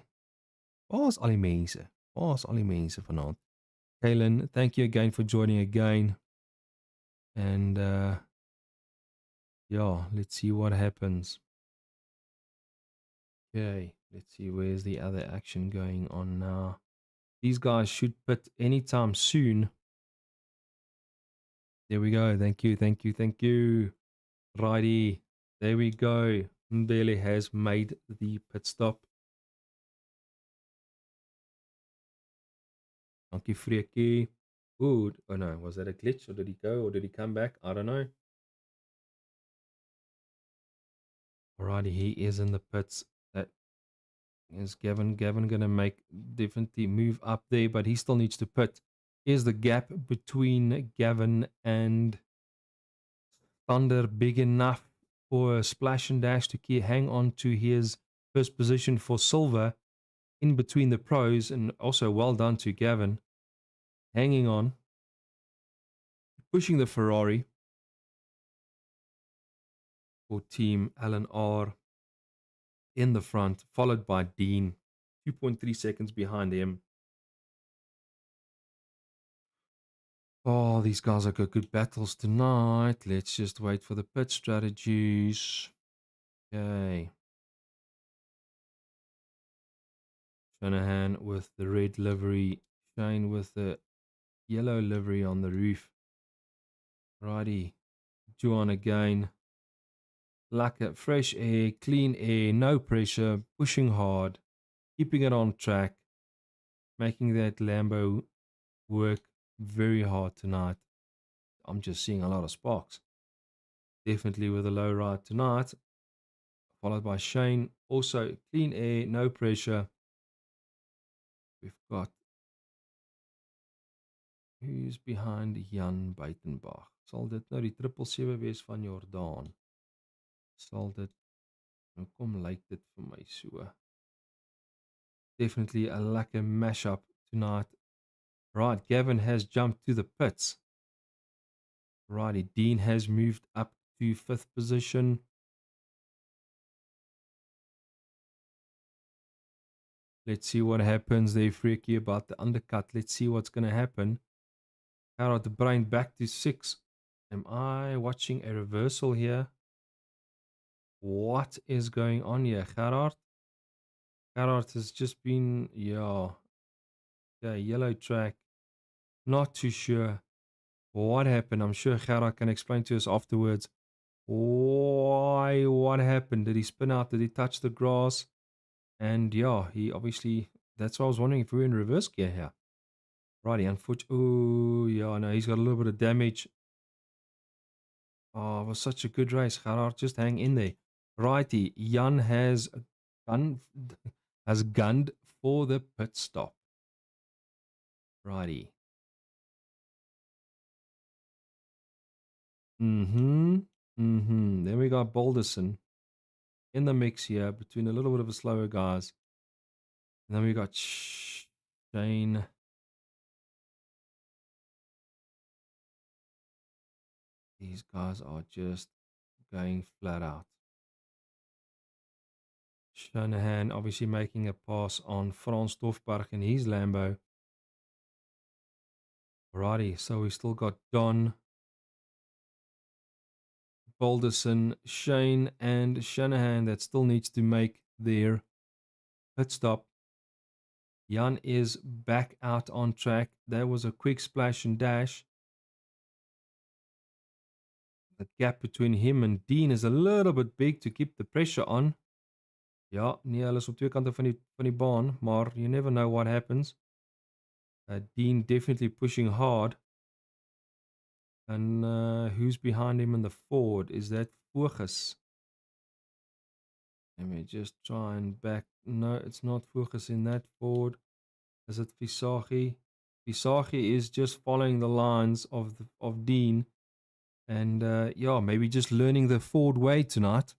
Waar's al die mense? Waar's al die mense vanaand? Kaylin, thank you again for joining again. And yeah, let's see what happens. Okay, let's see where's the other action going on now. These guys should pit anytime soon. There we go. Thank you, thank you, thank you. Righty. There we go. Mbele has made the pit stop. Dankie Freekie. Ooh, oh no, was that a glitch or did he go or did he come back? I don't know. Alrighty, he is in the pits. That is Gavin. Gavin gonna make definitely move up there, but he still needs to pit. Is the gap between Gavin and Thunder big enough for a splash and dash to hang on to his first position for silver in between the pros? And also well done to Gavin, hanging on, pushing the Ferrari for Team LNR in the front, followed by Dean, 2.3 seconds behind him. Oh, these guys have got good battles tonight. Let's just wait for the pit strategies. Okay. Shanahan with the red livery. Shane with the yellow livery on the roof. Righty. Juan again. Lacquer, fresh air, clean air, no pressure, pushing hard, keeping it on track, making that Lambo work very hard tonight. I'm just seeing a lot of sparks. Definitely with a low ride tonight. Followed by Shane. Also, clean air, no pressure. We've got, who's behind Jan Buitenbach? Sal dit nou die 777 wees van Jordaan? Sal dit, nou kom lyk dit vir my so. Definitely a lekker mashup tonight. Right, Gavin has jumped to the pits. Righty, Dean has moved up to 5th position. Let's see what happens. They're freaky about the undercut. Let's see what's going to happen. Gerard de Bruin back to 6. Am I watching a reversal here? What is going on here, Gerard? Gerard has just been, yeah, yellow track. Not too sure what happened. I'm sure Gerard can explain to us afterwards. Why? What happened? Did he spin out? Did he touch the grass? And yeah, he obviously, that's why I was wondering if we were in reverse gear here. Righty, unfortunately. Oh, yeah, no, he's got a little bit of damage. Oh, it was such a good race. Gerard, just hang in there. Righty, Jan has gunned for the pit stop. Righty. Then we got Balderson in the mix here between a little bit of a slower guys. And then we got Shane. These guys are just going flat out. Shanahan obviously making a pass on Frans Stoffberg in his Lambo. Alrighty, so we still got Don, Balderson, Shane, and Shanahan that still needs to make their pit stop. Jan is back out on track. That was a quick splash and dash. The gap between him and Dean is a little bit big to keep the pressure on. Ja, nee, hulle is op twee kante van die baan, maar you never know what happens. Dean definitely pushing hard. And who's behind him in the Ford? Is that Focus? Let me just try and back. No, it's not Focus in that Ford. Is it Visagi? Visagi is just following the lines of Dean. And yeah, maybe just learning the Ford way tonight.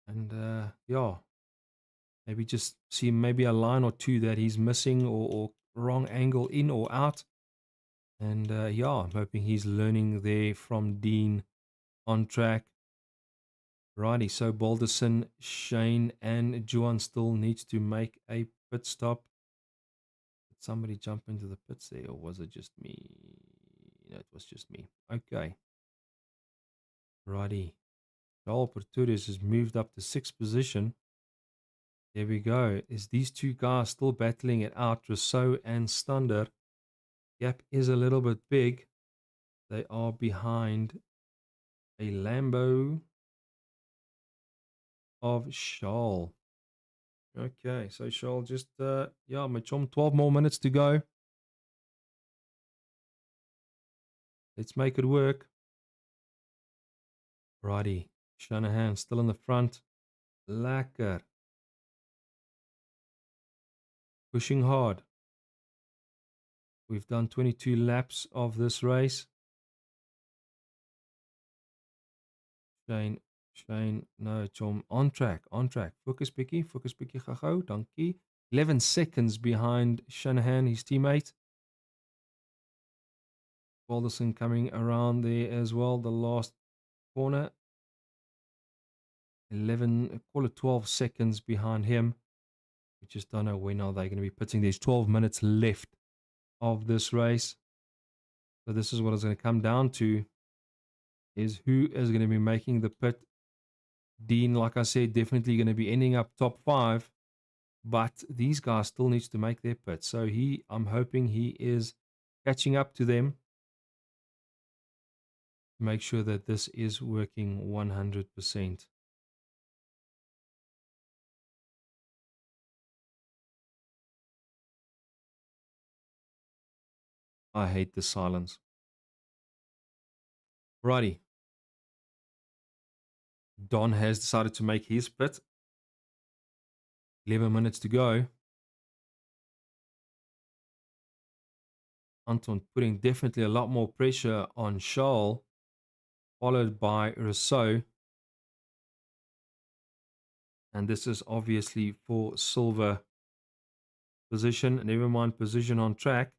And yeah, maybe just see maybe a line or two that he's missing or wrong angle in or out. And yeah, I'm hoping he's learning there from Dean on track. Righty, so Balderson, Shane, and Juan still needs to make a pit stop. Did somebody jump into the pits there, or was it just me? No, it was just me. Okay. Righty. Joel Porturis has moved up to 6th position. There we go. Is these two guys still battling it out, Rousseau and Stander? Gap is a little bit big. They are behind a Lambo of Shawl. Okay, so Charles, just yeah, my chum, 12 more minutes to go. Let's make it work. Righty. Shanahan still in the front. Lekker. Pushing hard. We've done 22 laps of this race. Shane, no, chom, on track. Focus Picky, gauw, dankie. 11 seconds behind Shanahan, his teammate. Balderson coming around there as well, the last corner. 11, call it 12 seconds behind him. We just don't know when are they going to be pitting. There's 12 minutes left of this race. So this is what it's going to come down to, is who is going to be making the pit. Dean, like I said, definitely going to be ending up top 5, but these guys still needs to make their pit. So I'm hoping he is catching up to them to make sure that this is working 100%. I hate the silence. Righty. Don has decided to make his pit. 11 minutes to go. Anton putting definitely a lot more pressure on Charles, followed by Rousseau. And this is obviously for silver position. Never mind position on track.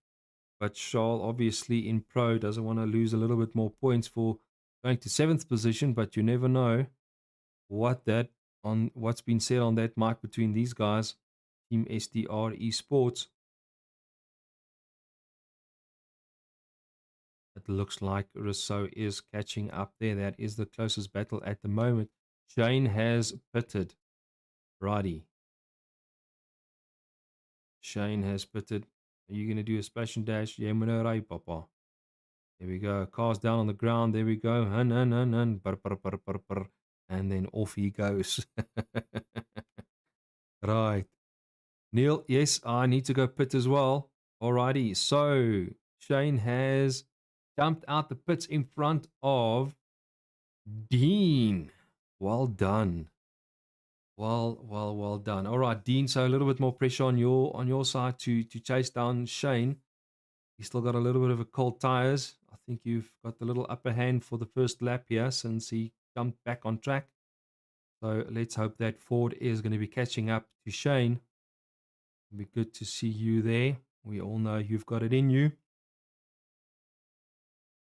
But Charles, obviously in pro, doesn't want to lose a little bit more points for going to 7th position. But you never know what's been said on that mic between these guys. Team SDR Esports. It looks like Rousseau is catching up there. That is the closest battle at the moment. Shane has pitted. Righty. Shane has pitted. Are you going to do a splash and dash? Yeah, right, Papa. There we go. Car's down on the ground. There we go. And then off he goes. Right. Neil, yes, I need to go pit as well. Alrighty. So Shane has jumped out the pits in front of Dean. Well done. Well done. All right, Dean. So a little bit more pressure on your side to chase down Shane. He's still got a little bit of a cold tires. I think you've got the little upper hand for the first lap here since he jumped back on track. So let's hope that Ford is going to be catching up to Shane. It'll be good to see you there. We all know you've got it in you.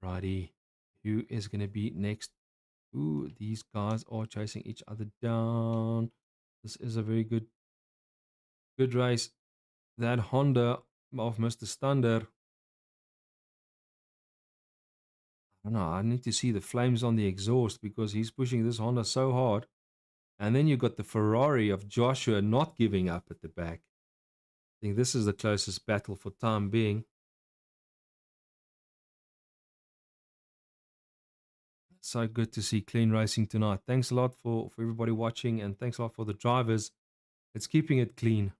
Righty. Who is going to be next? Ooh, these guys are chasing each other down. This is a very good race. That Honda of Mr. Stander. I don't know. I need to see the flames on the exhaust because he's pushing this Honda so hard. And then you've got the Ferrari of Joshua not giving up at the back. I think this is the closest battle for time being. So good to see clean racing tonight. Thanks a lot for everybody watching, and thanks a lot for the drivers. It's keeping it clean.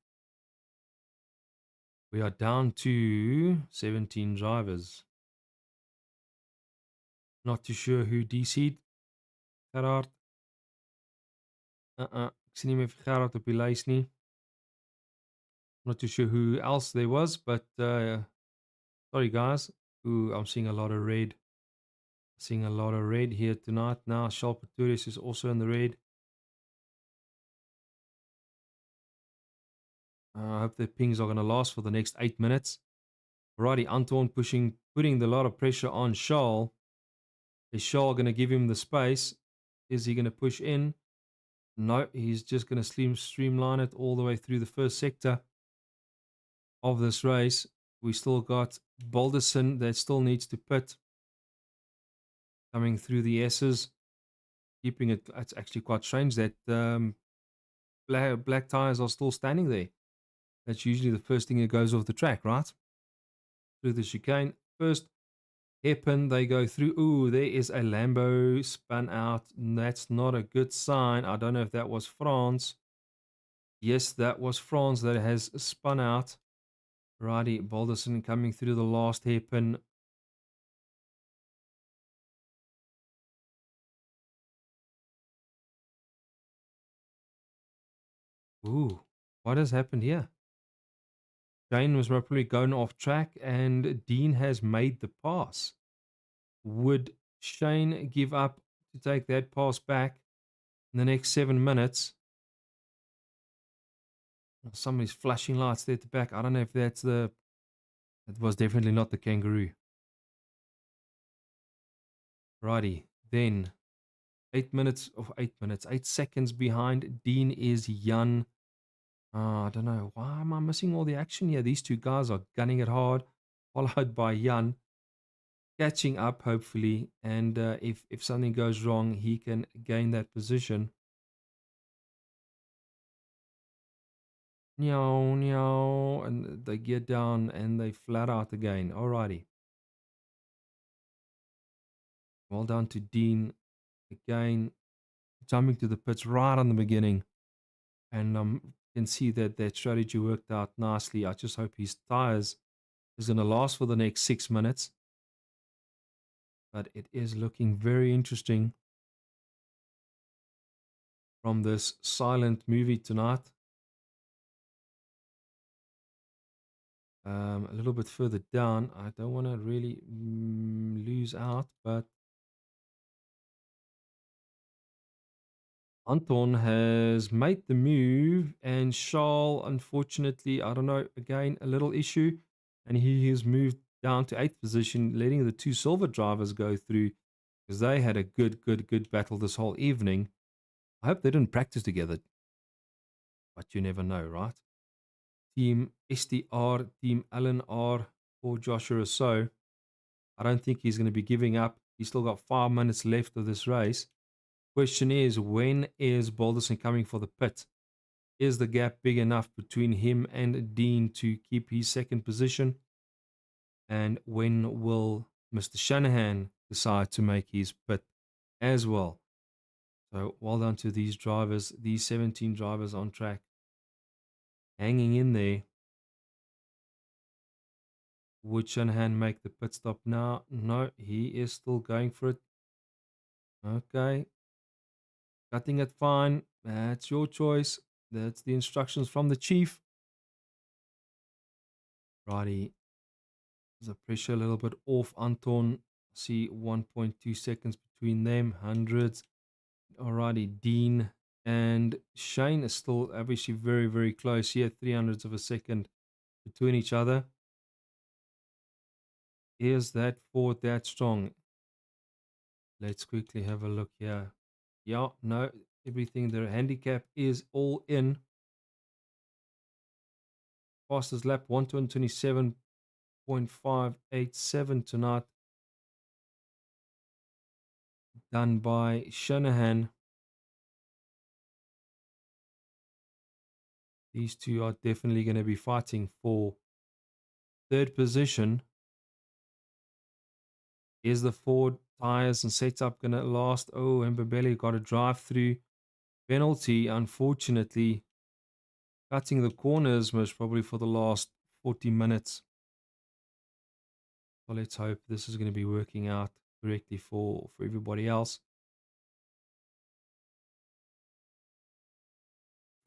We are down to 17 drivers. Not too sure who DC'd. Gerard. Ek sien nie meer vir Gerard op die lys nie. Not too sure who else there was, but sorry guys. Ooh, I'm seeing a lot of red. Seeing a lot of red here tonight. Now Charles Pretorius is also in the red. I hope the pings are going to last for the next 8 minutes. Righty, Anton putting a lot of pressure on Charles. Is Charles going to give him the space? Is he going to push in? No, he's just going to streamline it all the way through the first sector of this race. We still got Balderson that still needs to pit. Coming through the S's. Keeping it, it's actually quite strange that black tires are still standing there. That's usually the first thing that goes off the track, right? Through the chicane. First hairpin, they go through. Ooh, there is a Lambo spun out. That's not a good sign. I don't know if that was France. Yes, that was France that has spun out. Righty, Balderson coming through the last hairpin. Ooh, what has happened here? Jane was probably going off track and Dean has made the pass. Would Shane give up to take that pass back in the next 7 minutes? Somebody's flashing lights there at the back. I don't know if that's the. It was definitely not the kangaroo. Righty. Then 8 minutes, 8 minutes, 8 seconds behind Dean is Jan. I don't know. Why am I missing all the action here? These two guys are gunning it hard, followed by Jan. Catching up, hopefully. And if something goes wrong, he can gain that position. Meow, meow. And they get down and they flat out again. Alrighty. Well done to Dean again. Jumping to the pits right on the beginning. And can see that that strategy worked out nicely. I just hope his tires is going to last for the next 6 minutes. But it is looking very interesting from this silent movie tonight. A little bit further down, I don't want to really lose out, but Anton has made the move, and Charles, unfortunately, I don't know, again, a little issue, and he has moved down to 8th position, letting the two silver drivers go through because they had a good battle this whole evening. I hope they didn't practice together, but you never know, right? Team STR, Team LNR for Joshua Rousseau. I don't think he's going to be giving up. He's still got 5 minutes left of this race. Question is, when is Balderson coming for the pit? Is the gap big enough between him and Dean to keep his second position? And when will Mr. Shanahan decide to make his pit as well? So well done to these drivers, these 17 drivers on track, hanging in there. Would Shanahan make the pit stop now? No, he is still going for it. Okay. Cutting it fine. That's your choice. That's the instructions from the chief. Righty. The pressure a little bit off Anton. See 1.2 seconds between them. Hundreds. Alrighty. Dean and Shane is still obviously very close here. 300ths of a second between each other. Is that Ford that strong? Let's quickly have a look here. Yeah, no, everything. Their handicap is all in. Fastest lap 127.587 tonight. Done by Shanahan. These two are definitely going to be fighting for third position. Is the Ford tires and setup going to last? Oh, Mbabele got a drive through penalty, unfortunately. Cutting the corners most probably for the last 40 minutes. So let's hope this is going to be working out correctly for everybody else.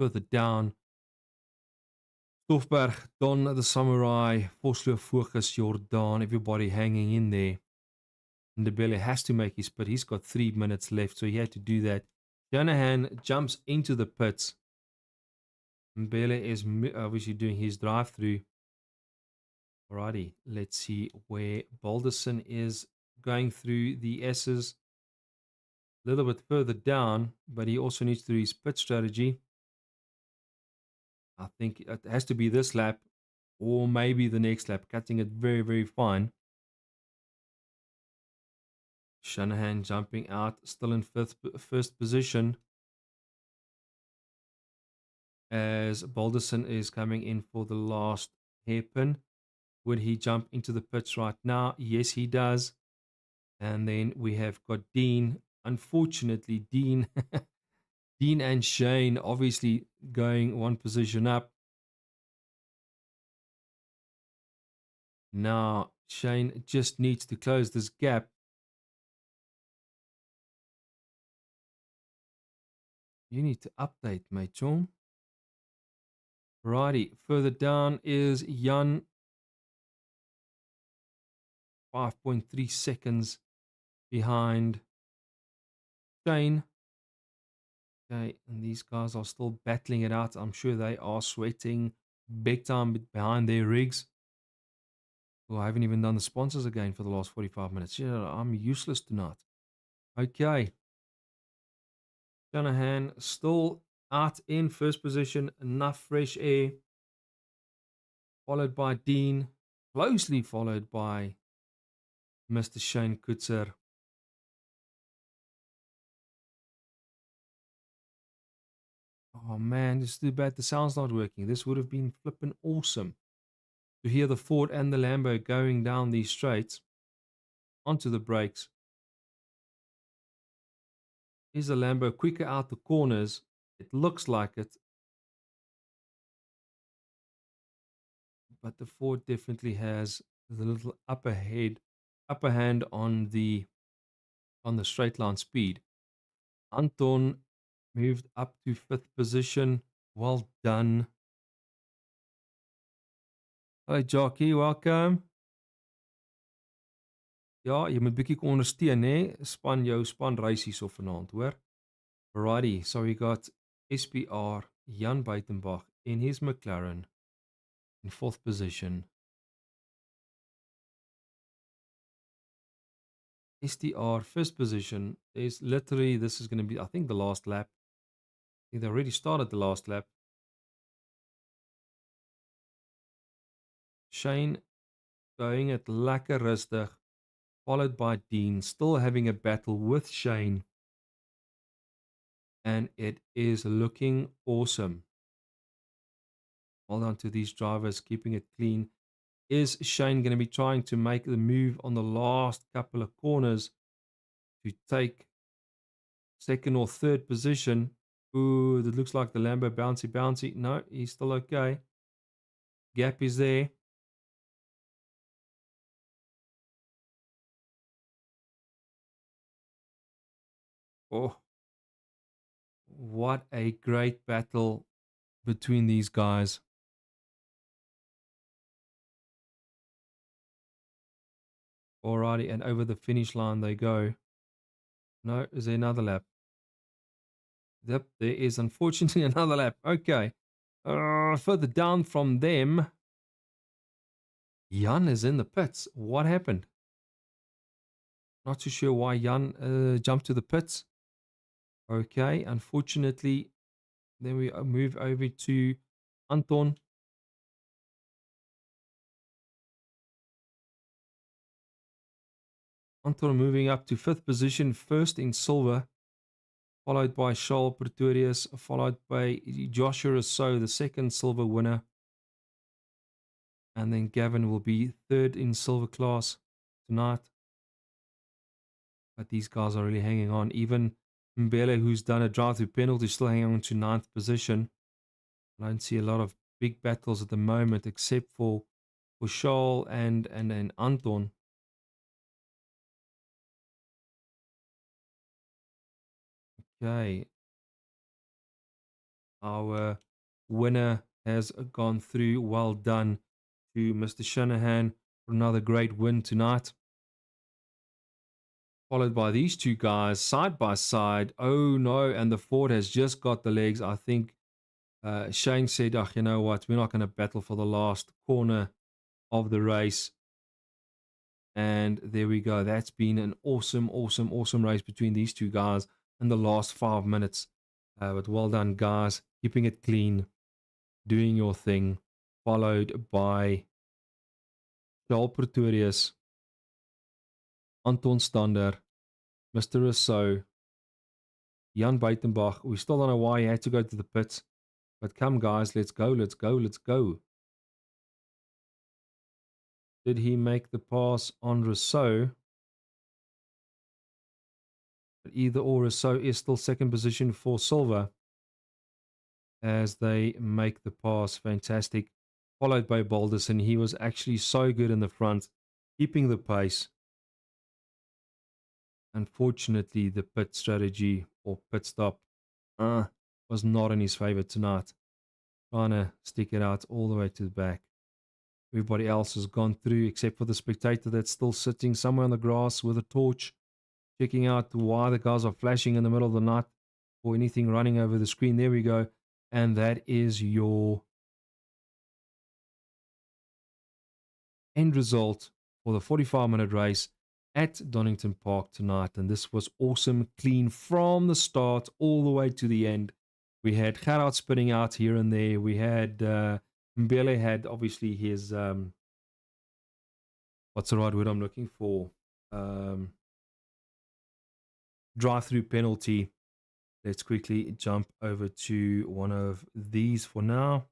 Further down, Stoffberg, Don the Samurai, Vosloo, Focus, Jordan, everybody hanging in there. Ndebele has to make his pit. He's got 3 minutes left, so he had to do that. Shanahan jumps into the pits. Mbele is obviously doing his drive-through. Alrighty, let's see where Balderson is going through the S's. A little bit further down, but he also needs to do his pit strategy. I think it has to be this lap or maybe the next lap, cutting it very fine. Shanahan jumping out, still in first position. As Balderson is coming in for the last hairpin. Would he jump into the pits right now? Yes, he does. And then we have got Dean. Unfortunately, Dean Dean and Shane obviously going one position up. Now, Shane just needs to close this gap. You need to update, mate, John. Righty, further down is Jan. 5.3 seconds behind Shane. Okay, and these guys are still battling it out. I'm sure they are sweating big time behind their rigs. Well, I haven't even done the sponsors again for the last 45 minutes. Yeah, I'm useless tonight. Okay. Shanahan still out in first position. Enough fresh air. Followed by Dean. Closely followed by Mr. Shane Kutzer. Oh man, it's too bad the sound's not working. This would have been flipping awesome to hear the Ford and the Lambo going down these straights onto the brakes. Is the Lambo quicker out the corners? It looks like it. But the Ford definitely has the little upper hand on the straight line speed. Anton moved up to 5th position. Well done. Hi Jockey, welcome. Ja, jy moet bietjie ondersteun hè. Span jou span reis hierso vanaand, hoor. Alrighty, so we got SPR Jan Buitenbach in his McLaren in 4th position. STR 1st position is literally, this is going to be, I think, the last lap. I think they already started the last lap. Shane going at lekker rustig, followed by Dean, still having a battle with Shane. And it is looking awesome. Well done to these drivers, keeping it clean. Is Shane going to be trying to make the move on the last couple of corners to take 2nd or 3rd position? Ooh, that looks like the Lambo bouncy. No, he's still okay. Gap is there. Oh, what a great battle between these guys. Alrighty, and over the finish line they go. No, is there another lap? Yep, there is unfortunately another lap. Okay. Further down from them, Jan is in the pits. What happened? Not too sure why Jan jumped to the pits. Okay, unfortunately, then we move over to Anton. Anton moving up to 5th position, first in silver, followed by Charles Pretorius, followed by Joshua Rousseau, the 2nd silver winner. And then Gavin will be 3rd in silver class tonight. But these guys are really hanging on. Even Mbele, who's done a drive-through penalty, still hanging on to 9th position. I don't see a lot of big battles at the moment, except for Charles and Anton. Okay. Our winner has gone through. Well done to Mr. Shanahan for another great win tonight. Followed by these two guys side by side. Oh no, and the Ford has just got the legs. I think Shane said, oh, you know what, we're not going to battle for the last corner of the race. And there we go. That's been an awesome race between these two guys in the last 5 minutes. But well done, guys. Keeping it clean, doing your thing. Followed by Charles Pretorius, Anton Stander, Mr. Rousseau, Jan Buitenbach. We still don't know why he had to go to the pits. But come, guys, let's go. Did he make the pass on Rousseau? Either or, so is still second position for Silver as they make the pass. Fantastic. Followed by Balderson. He was actually so good in the front, keeping the pace. Unfortunately, the pit strategy or pit stop was not in his favor tonight. Trying to stick it out all the way to the back. Everybody else has gone through except for the spectator that's still sitting somewhere on the grass with a torch, checking out why the guys are flashing in the middle of the night or anything running over the screen. There we go. And that is your end result for the 45-minute race at Donington Park tonight. And this was awesome, clean from the start all the way to the end. We had Gerard spinning out here and there. We had Mbele had obviously his what's the right word I'm looking for? Drive-through penalty. Let's quickly jump over to one of these for now.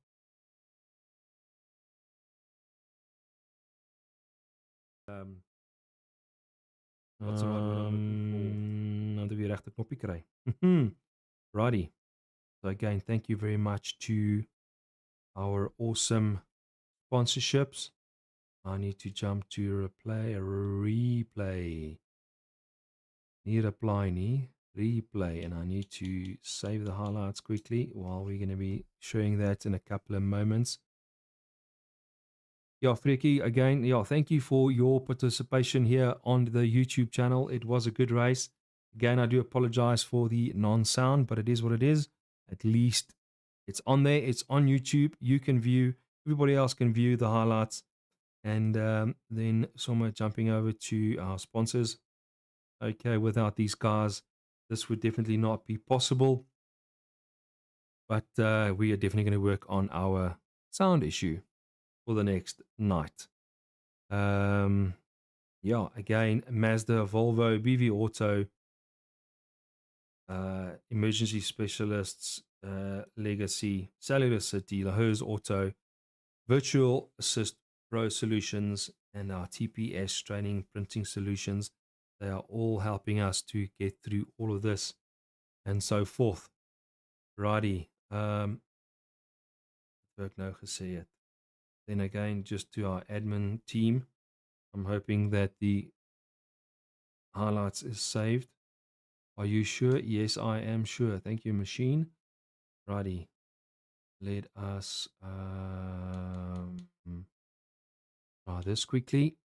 What's the right word I'm looking for? Nou die regte knoppie kry. Righty. So again, thank you very much to our awesome sponsorships. I need to jump to replay. Need apply, replay, and I need to save the highlights quickly while we're going to be showing that in a couple of moments. Yeah, Freki, again, yeah, thank you for your participation here on the YouTube channel. It was a good race. Again, I do apologize for the non-sound, but it is what it is. At least it's on there. It's on YouTube. You can view. Everybody else can view the highlights. And then somewhere jumping over to our sponsors. Okay, without these guys, this would definitely not be possible. But we are definitely going to work on our sound issue for the next night. Yeah, again, Mazda, Volvo, BV Auto, Emergency Specialists, Legacy, Cellular City, Lahose Auto, Virtual Assist Pro Solutions, and our TPS Training Printing Solutions. They are all helping us to get through all of this and so forth. Righty. Werk nou gesê het. Then again, just to our admin team, I'm hoping that the highlights is saved. Are you sure? Yes, I am sure. Thank you, machine. Righty. Let us try this quickly.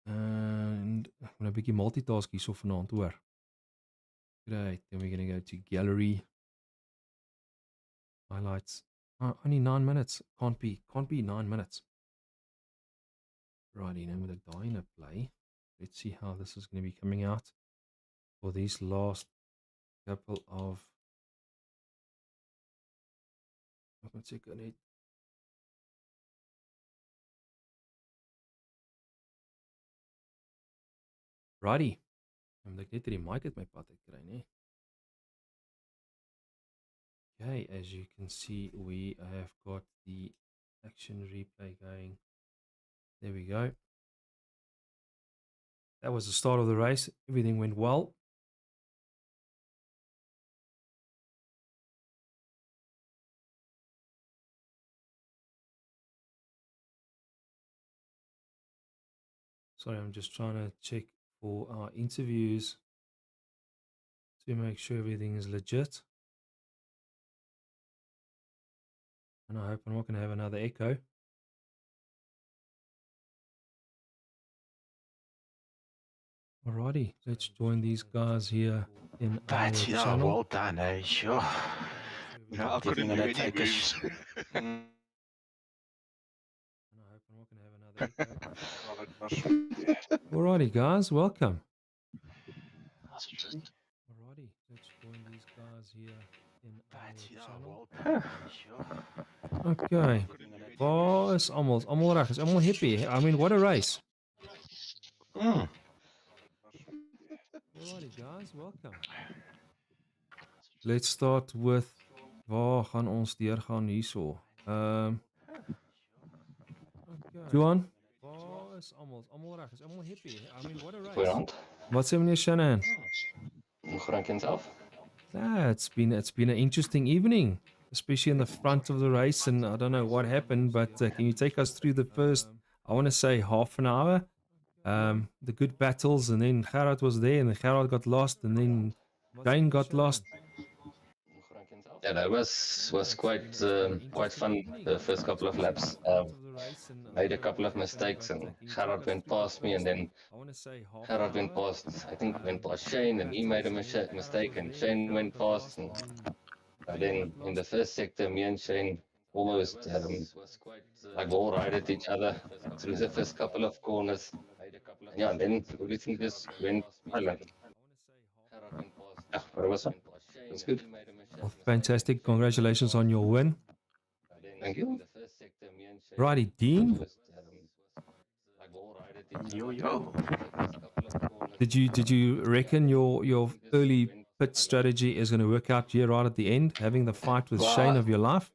And I'm going to begin multitask hierso vanaand hoor. Great. Then we're going to go to gallery. Highlights. Only 9 minutes. Can't be 9 minutes. Righty. Now with a dyna play. Let's see how this is going to be coming out for these last couple of. Let's check on it. Righty. I'm like net die mic uit my pad uit kry, nee. Okay, as you can see, we have got the action replay going. There we go. That was the start of the race. Everything went well. Sorry, I'm just trying to check for our interviews to make sure everything is legit. And I hope I'm not going to have another echo. Alrighty, let's join these guys here in our channel. Well done, eh? Sure. Yeah, I couldn't do any moves. And I hope I'm not going to have another echo. Alrighty, guys, welcome. Alrighty, let's join these guys here in our channel. Okay. Waar is almal? Almal reg? Is almal happy? I mean, what a race. Alrighty, guys, welcome. Let's start with waar gaan ons deurgaan hierso? Okay. Johan, waar is almal? Almal reg? Is almal happy? I mean, what a race. What's happening, Shannon? Frank himself. It's been an interesting evening, especially in the front of the race. And I don't know what happened, but can you take us through the first? I want to say half an hour. The good battles, and then Gerard was there, and then Gerard got lost, and then Jane got lost. Yeah, that was quite fun the first couple of laps. Made a couple of mistakes, and Gerard went past me, and then Gerard went past, I think, went past Shane, and he made a mistake, and Shane went past, and then in the first sector, me and Shane almost like wall rided each other through the first couple of corners. Yeah, and then everything just went silent. Yeah, but it was fun. It was good. Well, fantastic! Congratulations on your win. Thank you. Righty, Dean. Yo, yo. Did you reckon your early pit strategy is going to work out here right at the end, having the fight with Shane Well, of your life?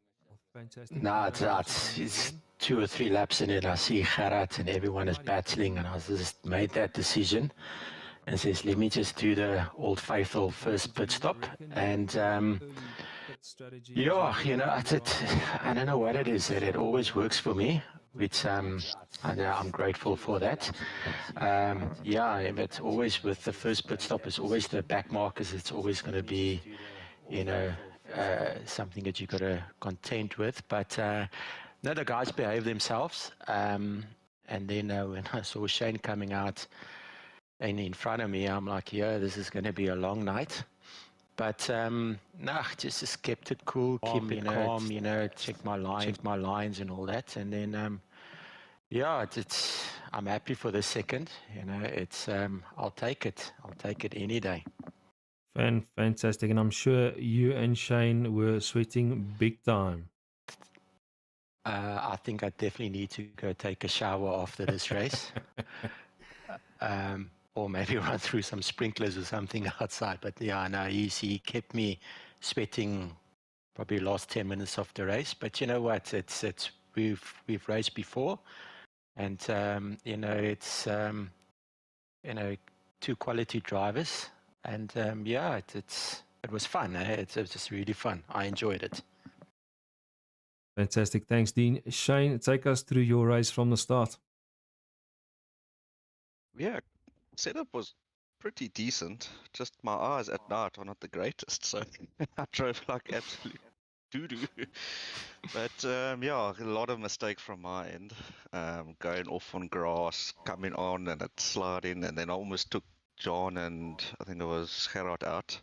Fantastic. nah, it's 2 or 3 laps in it. I see Gerard and everyone is battling, and I just made that decision and says, let me just do the old faithful first pit stop. And yeah, I don't know what it is that it always works for me, which I'm grateful for that. Yeah, but always with the first pit stop, it's always the back markers. It's always going to be, you know, something that you got to contend with. But no, the guys behave themselves. And then when I saw Shane coming out and in front of me, I'm like, yeah, this is going to be a long night. But just kept it cool, keep it calm, check my lines and all that. And then yeah, I'm happy for the second. It's I'll take it any day. Fantastic, and I'm sure you and Shane were sweating big time. I think I definitely need to go take a shower after this race. Or maybe run through some sprinklers or something outside. But yeah, no, he kept me sweating probably last 10 minutes of the race. But you know what? We've raced before, and it's two quality drivers, and yeah, it was fun. It was just really fun. I enjoyed it. Fantastic, thanks, Dean. Shane, take us through your race from the start. Yeah, setup was pretty decent. Just my eyes at night are not the greatest, so I drove like absolute doo-doo. But yeah, a lot of mistakes from my end. Going off on grass, coming on and it sliding, and then I almost took John and I think it was Gerard out.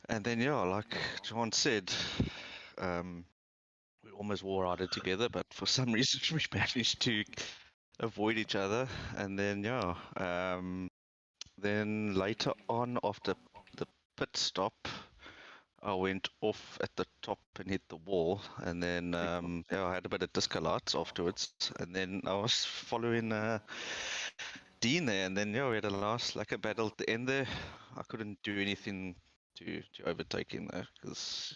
And then yeah, like John said, we almost wore out together, but for some reason we managed to avoid each other. And then yeah, then later on after the pit stop, I went off at the top and hit the wall, and then yeah, I had a bit of disco lights afterwards, and then I was following Dean there, and then yeah, we had a last like a battle at the end there. I couldn't do anything to overtake him though, because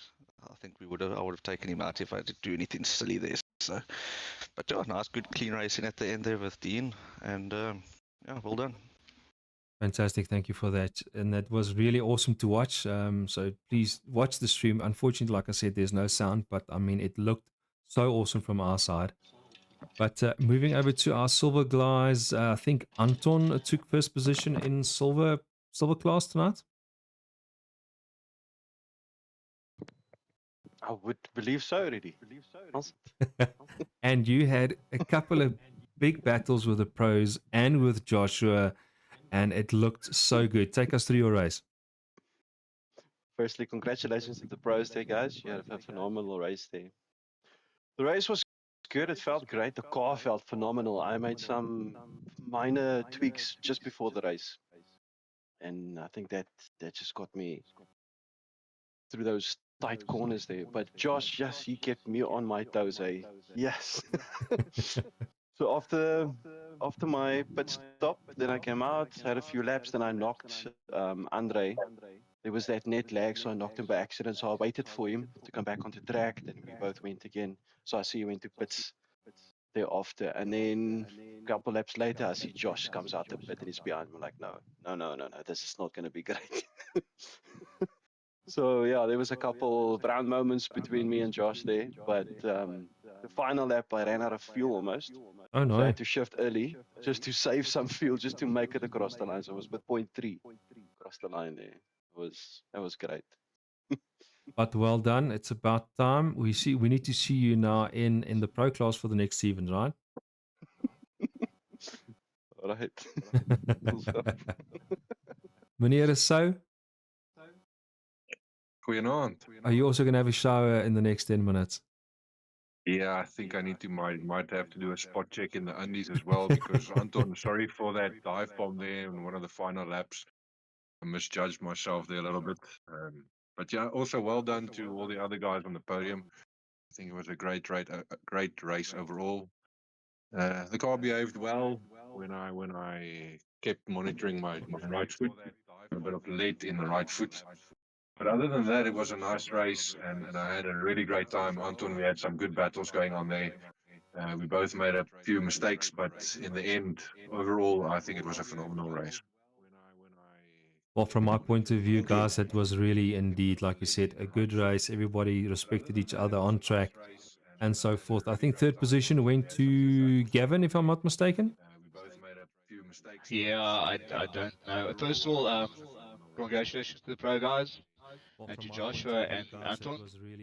I think I would have taken him out if I did do anything silly there. So, but yeah, nice, good, clean racing at the end there with Dean, and yeah, well done. Fantastic, thank you for that. And that was really awesome to watch. So please watch the stream. Unfortunately, like I said, there's no sound, but I mean, it looked so awesome from our side. But moving over to our silver guys, I think Anton took first position in silver class tonight. I would believe so already. And you had a couple of big battles with the pros and with Joshua, and it looked so good. Take us through your race. Firstly, congratulations to the pros there, guys. You had a phenomenal race there. The race was good. It felt great. The car felt phenomenal. I made some minor tweaks just before the race, and I think that just got me through those tight corners there. But Josh, yes, he kept me on my toes, eh? Yes. So after my pit stop, then I came out, had a few laps, then I knocked Andre. There was that net lag, so I knocked him by accident. So I waited for him to come back onto track. Then we both went again. So I see he went to pits. thereafter. And then a couple laps later, I see Josh comes out the pit and he's behind me. Like, no, this is not going to be great. So yeah, there was a couple brown moments between me and Josh there, but the final lap I ran out of fuel almost, Oh so I no. had to shift early just to save some fuel, just to make it across the line. So I was with 0.3 across the line there. That was great. But well done. It's about time. We need to see you now in the pro class for the next season, right? All right. Cool stuff. Meneer is so. Goeienaand. Are you also gonna have a shower in the next 10 minutes? Yeah, I think I need to might have to do a spot check in the undies as well because Anton, sorry for that dive bomb there in one of the final laps. I misjudged myself there a little bit. But yeah, also well done to all the other guys on the podium. I think it was a great race overall. The car behaved well when I kept monitoring my right foot. A bit of lead in the right foot. But other than that, it was a nice race, and I had a really great time. Anton, we had some good battles going on there. We both made a few mistakes, but in the end, overall, I think it was a phenomenal race. Well, from my point of view, Thank you. guys, it was really indeed, like you said, a good race. Everybody respected each other on track and so forth. I think third position went to Gavin, if I'm not mistaken. We both made a few mistakes. Yeah, I don't know. First of all, congratulations to the pro guys and to Joshua and Anton.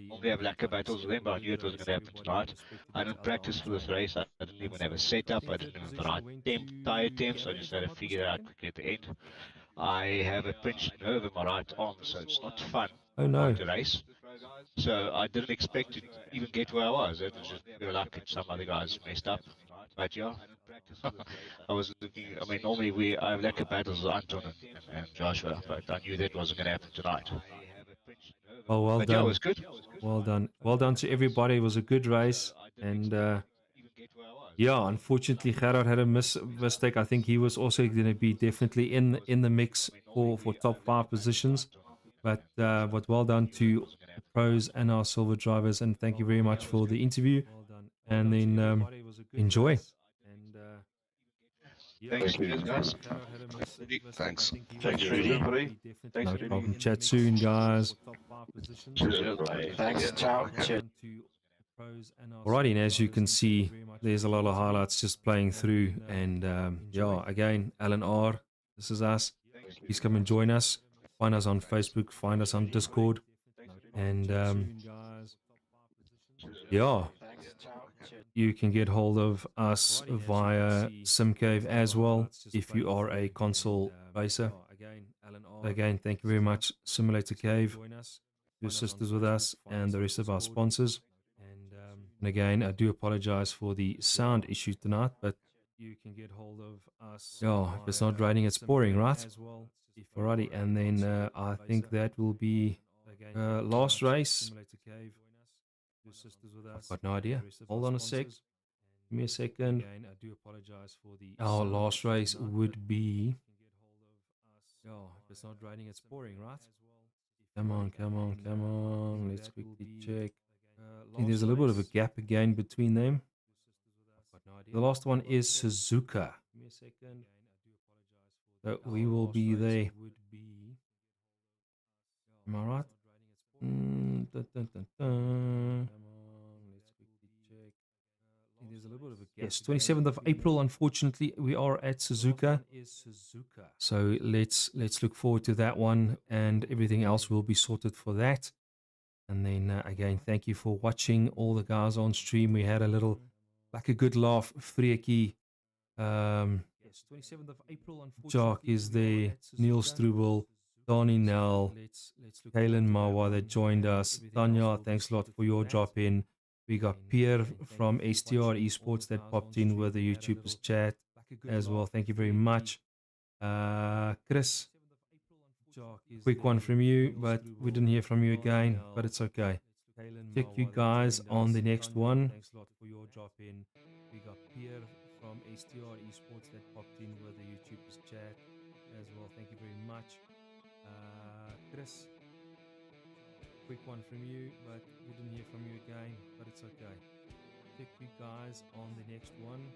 Normally have lacquer battles with them, but I knew it wasn't going to happen tonight. I didn't practice for this race. I didn't even have a setup. I didn't have the right tire temps. I just had to figure it out quickly at the end. I have a pinched nerve in my right arm, so it's not fun Oh no. trying to race. So I didn't expect to even get where I was. It was just pure luck and some other guys messed up. But yeah, I was looking. I mean, normally I have lacquer battles with Anton and Joshua, but I knew that wasn't going to happen tonight. Oh, well But yeah, it done. was good. Well done. Well done to everybody. It was a good race. And yeah, unfortunately, Gerard had a mistake. I think he was also going to be definitely in the mix for top 5 positions. But well done to the pros and our silver drivers. And thank you very much for the interview. And then enjoy. Thanks, you. guys. Thanks. Thanks, Rudy. Thanks, No Rudy. problem. Chat soon, guys. Thanks, ciao. Cheers. Alrighty, and as you can see, there's a lot of highlights just playing through. And yeah, again, LNR, this is us. Please come and join us. Find us on Facebook, find us on Discord. And yeah, you can get hold of us via SimCave as well if you are a console racer. Again, thank you very much, Simulator Cave, your sisters with us, and the rest of our sponsors. And again, I do apologize for the sound issue tonight, but you can get hold of us. Oh, if it's not raining, it's pouring, right? Alrighty, and then I think that will be last race. I've got no idea. Hold on a sec. Give me a second. Our last race would be. Oh, if it's not raining, it's pouring, right? Come on. Let's quickly check. I think there's a little bit of a gap again between them. The last one is Suzuka. So we will be there. Am I right? Yes, 27th of April. Unfortunately, we are at Suzuka. So let's look forward to that one, and everything else will be sorted for that. And then again, thank you for watching all the guys on stream. We had a little, like a good laugh. Freaky. Yes, 27th of April. Jock is there. Neil Struble, Donnie Nell, Kalen Mawa that joined us. Tanya, thanks a lot for your drop in. We got Pierre from STR Esports that popped in with the YouTubers chat as well. Thank you very much. Chris, quick one from you, but we didn't hear from you again, but it's okay. Check you guys on the next one. We got Pierre from STR Esports that popped in with the YouTubers chat as well. Thank you very much. Chris, quick one from you, but we didn't hear from you again, but it's okay. check you guys on the next one.